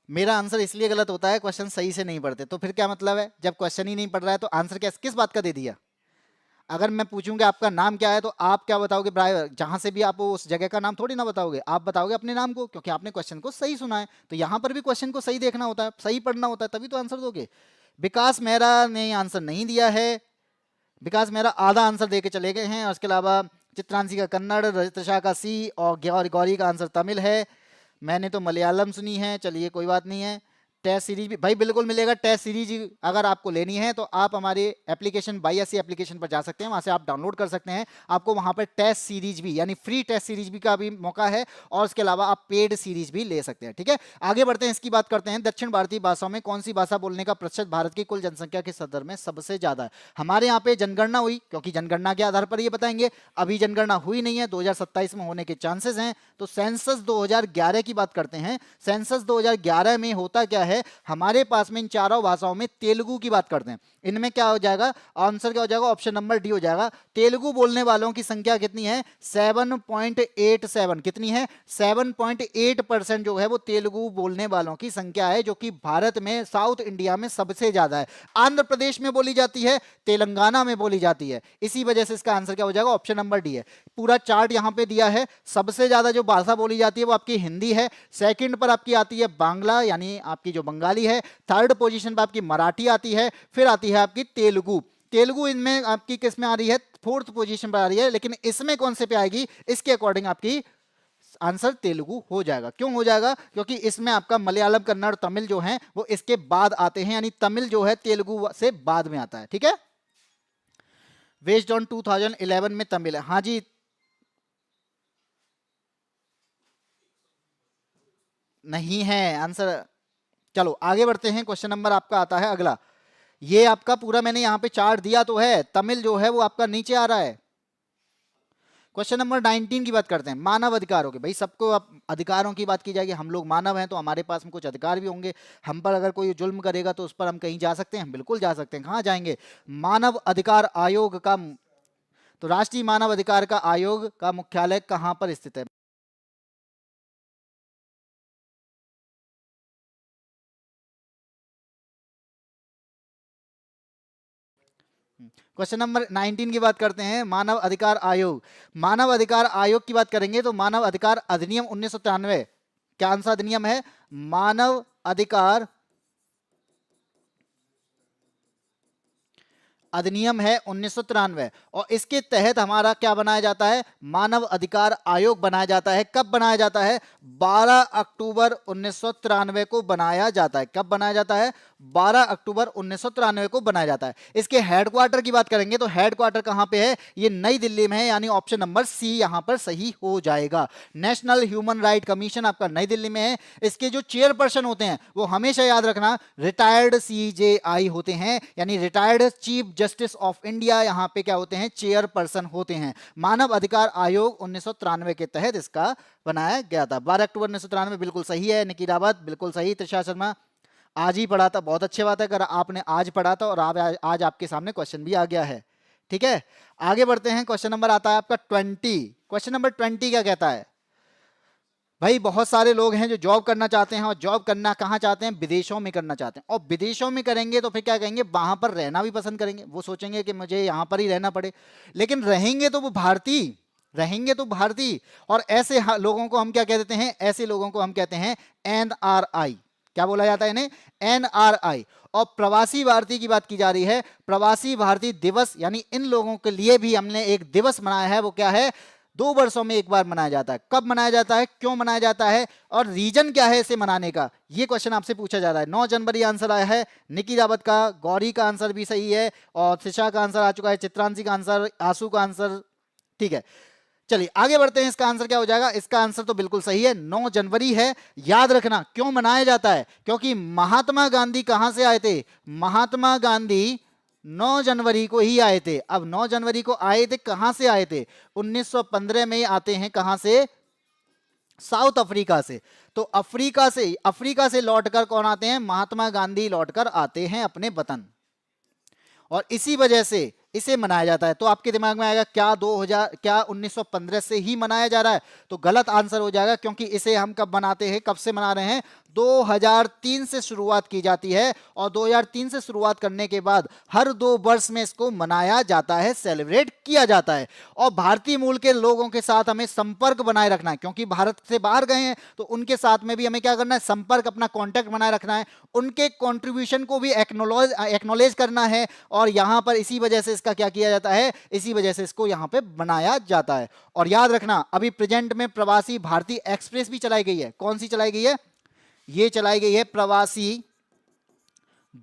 मेरा आंसर इसलिए गलत होता है, क्वेश्चन सही से नहीं पढ़ते। तो फिर क्या मतलब है, जब क्वेश्चन ही नहीं पढ़ रहा है तो आंसर किस बात का दे दिया? अगर मैं पूछूंगा आपका नाम क्या है तो आप क्या बताओगे? जहां से भी आप उस जगह का नाम थोड़ी ना बताओगे, आप बताओगे अपने नाम को, क्योंकि आपने क्वेश्चन को सही सुना है। तो यहां पर भी क्वेश्चन को सही देखना होता है, सही पढ़ना होता है, तभी तो आंसर दोगे। विकास मेहरा ने आंसर नहीं दिया है, विकास मेहरा आधा आंसर दे के चले गए हैं। और इसके अलावा चित्रांशी का कन्नड़, रजिता का सी, और गौरी का आंसर तमिल है। मैंने तो मलयालम सुनी है, चलिए कोई बात नहीं है। टेस्ट सीरीज भी भाई बिल्कुल मिलेगा, टेस्ट सीरीज अगर आपको लेनी है तो आप हमारे एप्लीकेशन बाईएससी एप्लीकेशन पर जा सकते हैं, वहां से आप डाउनलोड कर सकते हैं। आपको वहां पर टेस्ट सीरीज भी यानी फ्री टेस्ट सीरीज भी का भी मौका है, और उसके अलावा आप पेड सीरीज भी ले सकते हैं। ठीक है, आगे बढ़ते हैं, इसकी बात करते हैं। दक्षिण भारतीय भाषाओं में कौन सी भाषा बोलने का प्रतिशत भारत की कुल जनसंख्या के संदर्भ में सबसे ज्यादा है? हमारे यहाँ पे जनगणना हुई, क्योंकि जनगणना के आधार पर ये बताएंगे। अभी जनगणना हुई नहीं है, 2027 में होने के चांसेस हैं। तो सेंसस 2011 की बात करते हैं। सेंसस 2011 में होता क्या है, हमारे पास में इन चारों भाषाओं में तेलुगु की बात करते हैं। इनमें क्या हो जाएगा, आंसर क्या हो जाएगा, ऑप्शन नंबर डी हो जाएगा। तेलुगु बोलने वालों की संख्या कितनी है? 7.87। कितनी है? 7.8% जो है वो तेलुगु बोलने वालों की संख्या है, जो कि भारत में साउथ इंडिया में सबसे ज्यादा है। आंध्र प्रदेश में बोली जाती है, तेलंगाना में बोली जाती है, इसी वजह से इसका आंसर क्या हो जाएगा, ऑप्शन नंबर डी है। पूरा चार्ट यहां पे दिया है। सबसे ज्यादा जो भाषा बोली जाती है वो आपकी हिंदी है, सेकंड पर आपकी आती है बांग्ला यानी आपकी जो बंगाली है, थर्ड पोजीशन पर आपकी मराठी आती है, फिर आती है आपकी तेलुगु। तेलुगु इनमें आपकी किस में आ रही है, फोर्थ पोजीशन पर आ रही है। लेकिन इसमें कौन से पे आएगी, इसके अकॉर्डिंग आपकी आंसर तेलुगु हो जाएगा। क्यों हो जाएगा, क्योंकि इसमें आपका मलयालम, कन्नड़, तमिल जो है वो इसके बाद आते हैं, यानी तमिल जो है तेलुगु से बाद में आता है। ठीक है, बेस्ड ऑन 2011 में तमिल है। हाँ जी, नहीं है आंसर। चलो आगे बढ़ते हैं, क्वेश्चन नंबर आपका आता है अगला। ये आपका पूरा मैंने यहाँ पे चार्ट दिया तो है, तमिल जो है वो आपका नीचे आ रहा है। क्वेश्चन नंबर 19 की बात करते हैं, मानव अधिकारों के। भाई सबको अब अधिकारों की बात की जाएगी, हम लोग मानव हैं तो हमारे पास में कुछ अधिकार भी होंगे। हम पर अगर कोई जुल्म करेगा तो उस पर हम कहीं जा सकते हैं, बिल्कुल जा सकते हैं। कहाँ जाएंगे, मानव अधिकार आयोग का। तो राष्ट्रीय मानव अधिकार का आयोग का मुख्यालय कहाँ पर स्थित है? क्वेश्चन नंबर 19 की बात करते हैं, मानव अधिकार आयोग। मानव अधिकार आयोग की बात करेंगे तो मानव अधिकार अधिनियम 1993, क्या सा अधिनियम है, मानव अधिकार अधिनियम है 1993, और इसके तहत हमारा क्या बनाया जाता है, मानव अधिकार आयोग बनाया जाता है। कब बनाया जाता है, 12 अक्टूबर 1993 को बनाया जाता है। कब बनाया जाता है, 12 अक्टूबर 1993 को बनाया जाता है। इसके हेडक्वार्टर की बात करेंगे तो हेडक्वार्टर कहां पे है, ये नई दिल्ली में है, यानी ऑप्शन नंबर सी यहां पर सही हो जाएगा। नेशनल ह्यूमन राइट कमीशन आपका नई दिल्ली में है। इसके जो चेयरपर्सन होते हैं वो हमेशा याद रखना रिटायर्ड सीजेआई होते हैं, यानी retired chief justice of India यहां पे क्या होते हैं, चेयरपर्सन होते हैं। मानव अधिकार आयोग 1993 के तहत इसका बनाया गया था। 12 अक्टूबर 1993 बिल्कुल सही है। निकी रावत बिल्कुल सही। त्रिशा शर्मा आज ही पढ़ा था, बहुत अच्छी बात है अगर आपने आज पढ़ा था और आज आपके सामने क्वेश्चन भी आ गया है। ठीक है, आगे बढ़ते हैं। क्वेश्चन नंबर आता है आपका 20। क्वेश्चन नंबर 20 क्या कहता है? भाई बहुत सारे लोग हैं जो जॉब करना चाहते हैं, और जॉब करना कहाँ चाहते हैं? विदेशों में करना चाहते हैं। और विदेशों में करेंगे तो फिर क्या कहेंगे? वहां पर रहना भी पसंद करेंगे। वो सोचेंगे कि मुझे यहाँ पर ही रहना पड़े, लेकिन रहेंगे तो वो भारतीय, रहेंगे तो भारतीय। और ऐसे लोगों को हम क्या कह देते हैं? ऐसे लोगों को हम कहते हैं NRI। क्या बोला जाता है इन्हें? NRI। और प्रवासी भारतीय की बात की जा रही है। प्रवासी भारतीय दिवस, यानी इन लोगों के लिए भी हमने एक दिवस मनाया है। वो क्या है? 2 वर्षों में एक बार मनाया जाता है। कब मनाया जाता है, क्यों मनाया जाता है, और रीजन क्या है इसे मनाने का? ये क्वेश्चन आपसे पूछा जा रहा है। 9 जनवरी आंसर आया है निकी रावत का, गौरी का आंसर भी सही है, और त्रिषा का आंसर आ चुका है, चित्रांशी का आंसर, आंसू का आंसर। ठीक है, चलिए आगे बढ़ते हैं। इसका आंसर क्या हो जाएगा? इसका आंसर तो बिल्कुल सही है, 9 जनवरी है। याद रखना क्यों मनाया जाता है, क्योंकि महात्मा गांधी कहां से आए थे? महात्मा गांधी 9 जनवरी को ही आए थे। अब 9 जनवरी को आए थे, कहां से आए थे? 1915 में आते हैं। कहां से? साउथ अफ्रीका से। तो अफ्रीका से लौटकर कौन आते हैं? महात्मा गांधी लौटकर आते हैं अपने वतन, और इसी वजह से इसे मनाया जाता है। तो आपके दिमाग में आएगा क्या 1915 से ही मनाया जा रहा है? तो गलत आंसर हो जाएगा, क्योंकि इसे हम कब मनाते हैं, कब से मना रहे हैं? 2003 से शुरुआत की जाती है, और 2003 से शुरुआत करने के बाद हर 2 वर्ष में इसको मनाया जाता है, सेलिब्रेट किया जाता है। और भारतीय मूल के लोगों के साथ हमें संपर्क बनाए रखना है, क्योंकि भारत से बाहर गए हैं, तो उनके साथ में भी हमें क्या करना है? संपर्क, अपना कॉन्टैक्ट बनाए रखना है, उनके कॉन्ट्रीब्यूशन को भी एक्नॉलेज करना है। और यहां पर इसी वजह से इसका क्या किया जाता है? इसी वजह से इसको यहां पे बनाया जाता है। और याद रखना, अभी प्रेजेंट में प्रवासी भारतीय एक्सप्रेस भी चलाई गई है। कौन सी चलाई गई है? ये चलाई गई है प्रवासी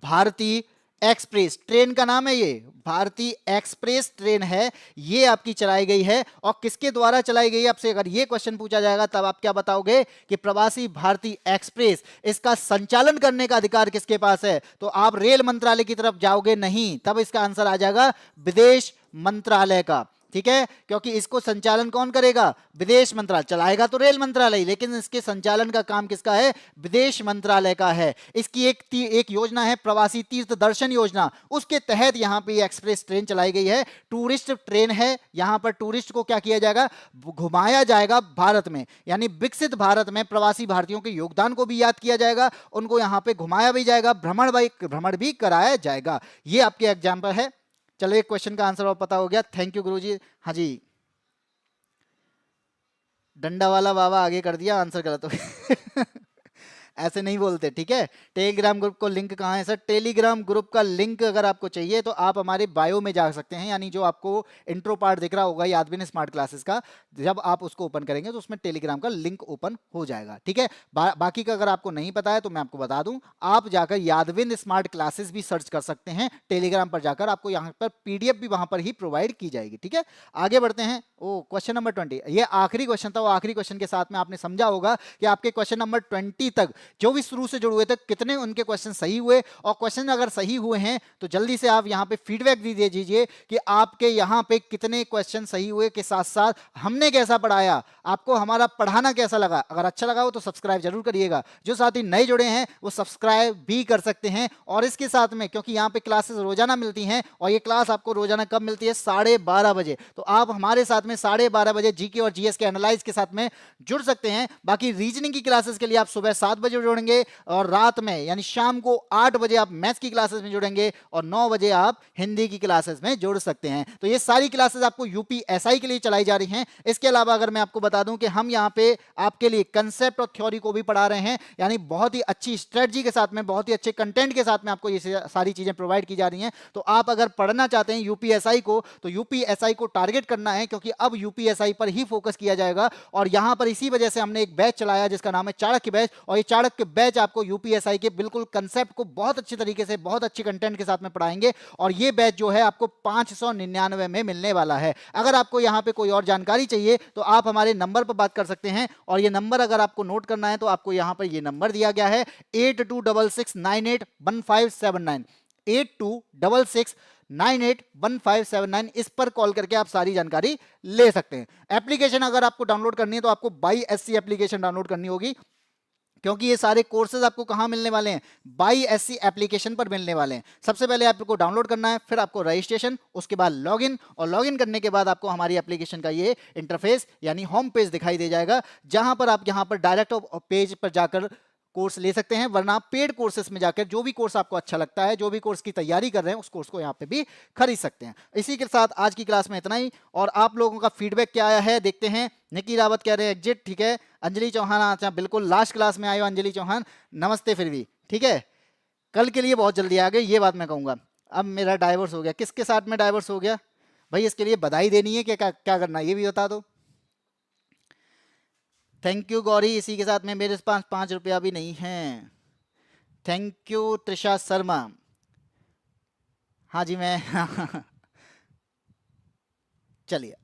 भारतीय एक्सप्रेस, ट्रेन का नाम है ये, भारतीय एक्सप्रेस ट्रेन है, ये आपकी चलाई गई है। और किसके द्वारा चलाई गई है? आपसे अगर ये क्वेश्चन पूछा जाएगा तब आप क्या बताओगे कि प्रवासी भारतीय एक्सप्रेस, इसका संचालन करने का अधिकार किसके पास है? तो आप रेल मंत्रालय की तरफ जाओगे नहीं, तब इसका आंसर आ जाएगा विदेश मंत्रालय का। ठीक है, क्योंकि इसको संचालन कौन करेगा? विदेश मंत्रालय। चलाएगा तो रेल मंत्रालय, लेकिन इसके संचालन का काम किसका है? विदेश मंत्रालय का है। इसकी एक योजना है प्रवासी तीर्थ दर्शन योजना, उसके तहत यहां पे एक्सप्रेस ट्रेन चलाई गई है। टूरिस्ट ट्रेन है, यहां पर टूरिस्ट को क्या किया जाएगा? घुमाया जाएगा भारत में, यानी विकसित भारत में प्रवासी भारतीयों के योगदान को भी याद किया जाएगा, उनको यहां पे घुमाया भी जाएगा, भ्रमण भी कराया जाएगा। ये आपके एग्जाम्पल है। चलो एक क्वेश्चन का आंसर और पता हो गया। थैंक यू गुरुजी। हाँ जी, डंडा वाला बाबा आगे कर दिया, आंसर गलत हो गया। ऐसे नहीं बोलते, ठीक है। टेलीग्राम ग्रुप को लिंक कहाँ है सर? टेलीग्राम ग्रुप का लिंक अगर आपको चाहिए तो आप हमारे बायो में जा सकते हैं, यानी जो आपको इंट्रो पार्ट दिख रहा होगा यादविन स्मार्ट क्लासेस का, जब आप उसको ओपन करेंगे तो उसमें टेलीग्राम का लिंक ओपन हो जाएगा, ठीक है। बाकी का अगर आपको नहीं पता है तो मैं आपको बता दूं, आप जाकर यादविन स्मार्ट क्लासेस भी सर्च कर सकते हैं टेलीग्राम पर जाकर, आपको यहाँ पर PDF भी वहां पर ही प्रोवाइड की जाएगी, ठीक है। आगे बढ़ते हैं। ओ क्वेश्चन नंबर 20, ये आखिरी क्वेश्चन था। वो आखिरी क्वेश्चन के साथ में आपने समझा होगा कि आपके क्वेश्चन नंबर 20 तक जो भी शुरू से जुड़े हुए थे कितने उनके क्वेश्चन सही हुए, और क्वेश्चन अगर सही हुए हैं तो जल्दी से आप यहां पे फीडबैक दे दीजिए कि आपके यहां पे कितने क्वेश्चन सही हुए, के साथ साथ हमने कैसा पढ़ाया, आपको हमारा पढ़ाना कैसा लगा। अगर अच्छा लगा हो तो सब्सक्राइब जरूर करिएगा। जो साथी नए जुड़े हैं वो सब्सक्राइब भी कर सकते हैं। और इसके साथ में, क्योंकि यहाँ पे क्लासेस रोजाना मिलती हैं, और ये क्लास आपको रोजाना कब मिलती है? 12:30 बजे। तो आप हमारे साथ में 12:30 बजे जीके और जीएस के एनालाइज के साथ में जुड़ सकते हैं। बाकी रीजनिंग की क्लासेस के लिए आप सुबह 7 बजे जुड़ेंगे, और रात में यानी शाम को 8 बजे आप मैथ्स की क्लासेस में जुड़ेंगे, और 9 बजे आप हिंदी की क्लासेस में जुड़ सकते हैं। तो ये सारी क्लासेस आपको यूपीएसआई के लिए चलाई जा रही हैं। इसके अलावा अगर मैं आपको बता दूं कि हम यहाँ पे आपके लिए कंसेप्ट और थ्योरी को भी पढ़ा रहे हैं, यानी बहुत ही अच्छी स्ट्रेटजी के साथ में, बहुत ही अच्छे कंटेंट के साथ में आपको ये सारी चीजें प्रोवाइड की जा रही हैं। तो आप अगर पढ़ना चाहते हैं यूपीएसआई को, तो यूपीएसआई को टारगेट करना है, क्योंकि अब यूपीएसआई पर ही फोकस किया जाएगा। और यहां पर इसी वजह से हमने एक बैच चलाया जिसका नाम है चाणक्य बैच, और ये चाणक्य बैच आपको यूपीएसआई के बिल्कुल कंसेप्ट को बहुत अच्छे तरीके से, बहुत अच्छे कंटेंट के साथ में पढ़ाएंगे। और ये बैच जो है आपको 599 में मिलने वाला है। अगर आपको यहां पे कोई और जानकारी चाहिए तो आप हमारे नंबर पर बात कर सकते हैं, और ये नंबर अगर आपको नोट करना है तो आपको यहां पर ये नंबर दिया गया है 8266981579, 8266981579। इस पर कॉल करके आप सारी जानकारी ले सकते हैं। एप्लीकेशन अगर आपको डाउनलोड करनी है तो आपको बाई SC एप्लीकेशन डाउनलोड करनी होगी। क्योंकि ये सारे कोर्सेज आपको कहाँ मिलने वाले हैं, BYSC एप्लीकेशन पर मिलने वाले हैं। सबसे पहले आपको डाउनलोड करना है, फिर आपको रजिस्ट्रेशन, उसके बाद लॉगिन, और लॉगिन करने के बाद आपको हमारी एप्लीकेशन का ये इंटरफेस यानी होम पेज दिखाई दे जाएगा, जहां पर आप यहाँ पर डायरेक्ट पेज पर जाकर कोर्स ले सकते हैं, वरना पेड कोर्सेस में जाकर जो भी कोर्स आपको अच्छा लगता है, जो भी कोर्स की तैयारी कर रहे हैं, उस कोर्स को यहाँ पे भी खरीद सकते हैं। इसी के साथ आज की क्लास में इतना ही, और आप लोगों का फीडबैक क्या आया है देखते हैं। निकी रावत कह रहे हैं एग्जिट, ठीक है। अंजलि चौहान, अच्छा बिल्कुल लास्ट क्लास में आए हो अंजलि चौहान, नमस्ते फिर भी, ठीक है। कल के लिए बहुत जल्दी आ गए, ये बात मैं कहूँगा। अब मेरा डाइवर्स हो गया, किसके साथ में डाइवर्स हो गया भाई, इसके लिए बधाई देनी है कि क्या करना है ये भी बता दो। थैंक यू गौरी, इसी के साथ में मेरे पास 5 रुपया भी नहीं है। थैंक यू त्रिषा शर्मा, हाँ जी मैं चलिए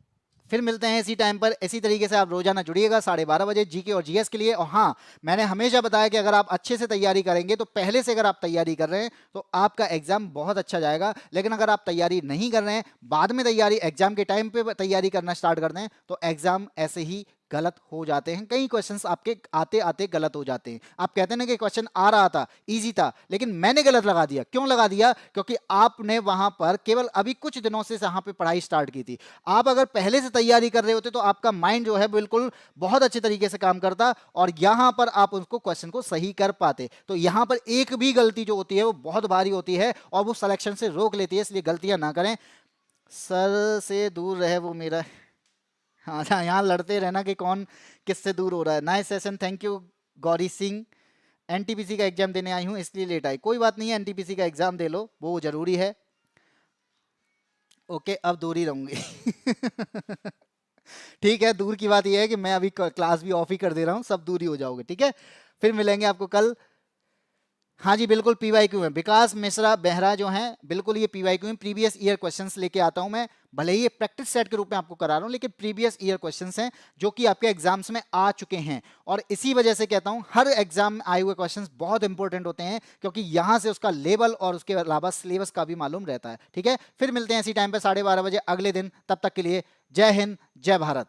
फिर मिलते हैं इसी टाइम पर। इसी तरीके से आप रोजाना जुड़िएगा 12:30 बजे जीके और जीएस के लिए। और हाँ, मैंने हमेशा बताया कि अगर आप अच्छे से तैयारी करेंगे तो पहले से अगर आप तैयारी कर रहे हैं तो आपका एग्जाम बहुत अच्छा जाएगा, लेकिन अगर आप तैयारी नहीं कर रहे हैं, बाद में तैयारी एग्जाम के टाइम पे तैयारी करना स्टार्ट कर दें, तो एग्जाम ऐसे ही गलत हो जाते हैं। कई क्वेश्चंस आपके आते आते गलत हो जाते हैं। आप कहते हैं ना कि क्वेश्चन आ रहा था, इजी था, लेकिन मैंने गलत लगा दिया। क्यों लगा दिया? क्योंकि आपने वहां पर केवल अभी कुछ दिनों से यहाँ पे पढ़ाई स्टार्ट की थी। आप अगर पहले से तैयारी कर रहे होते तो आपका माइंड जो है बिल्कुल बहुत अच्छे तरीके से काम करता, और यहां पर आप उसको क्वेश्चन को सही कर पाते। तो यहां पर एक भी गलती जो होती है वो बहुत भारी होती है और वो सिलेक्शन से रोक लेती है, इसलिए गलतियां ना करें। सर से दूर रहे वो मेरा, हाँ यहाँ लड़ते रहना कि कौन किससे दूर हो रहा है। Nice session, thank you Gauri Singh. NTPC का एग्जाम देने आई हूँ इसलिए लेट आई, कोई बात नहीं है, एनटीपीसी का एग्जाम दे लो, वो जरूरी है। ओके अब दूर ही रहूंगी ठीक है, दूर की बात यह है कि मैं अभी क्लास भी ऑफ ही कर दे रहा हूँ, सब दूर ही हो जाओगे, ठीक है। फिर मिलेंगे आपको कल। हाँ जी बिल्कुल पीवाईक्यू में विकास मिश्रा बेहरा जो हैं, बिल्कुल ये पीवाईक्यू में प्रीवियस ईयर क्वेश्चंस लेके आता हूं मैं। भले ही ये प्रैक्टिस सेट के रूप में आपको करा रहा हूं, लेकिन प्रीवियस ईयर क्वेश्चंस हैं जो कि आपके एग्जाम्स में आ चुके हैं। और इसी वजह से कहता हूं हर एग्जाम में आए हुए क्वेश्चंस बहुत इंपॉर्टेंट होते हैं, क्योंकि यहां से उसका लेवल और उसके अलावा सिलेबस का भी मालूम रहता है, ठीक है। फिर मिलते हैं इसी टाइम पर 12:30 बजे अगले दिन, तब तक के लिए जय हिंद जय भारत।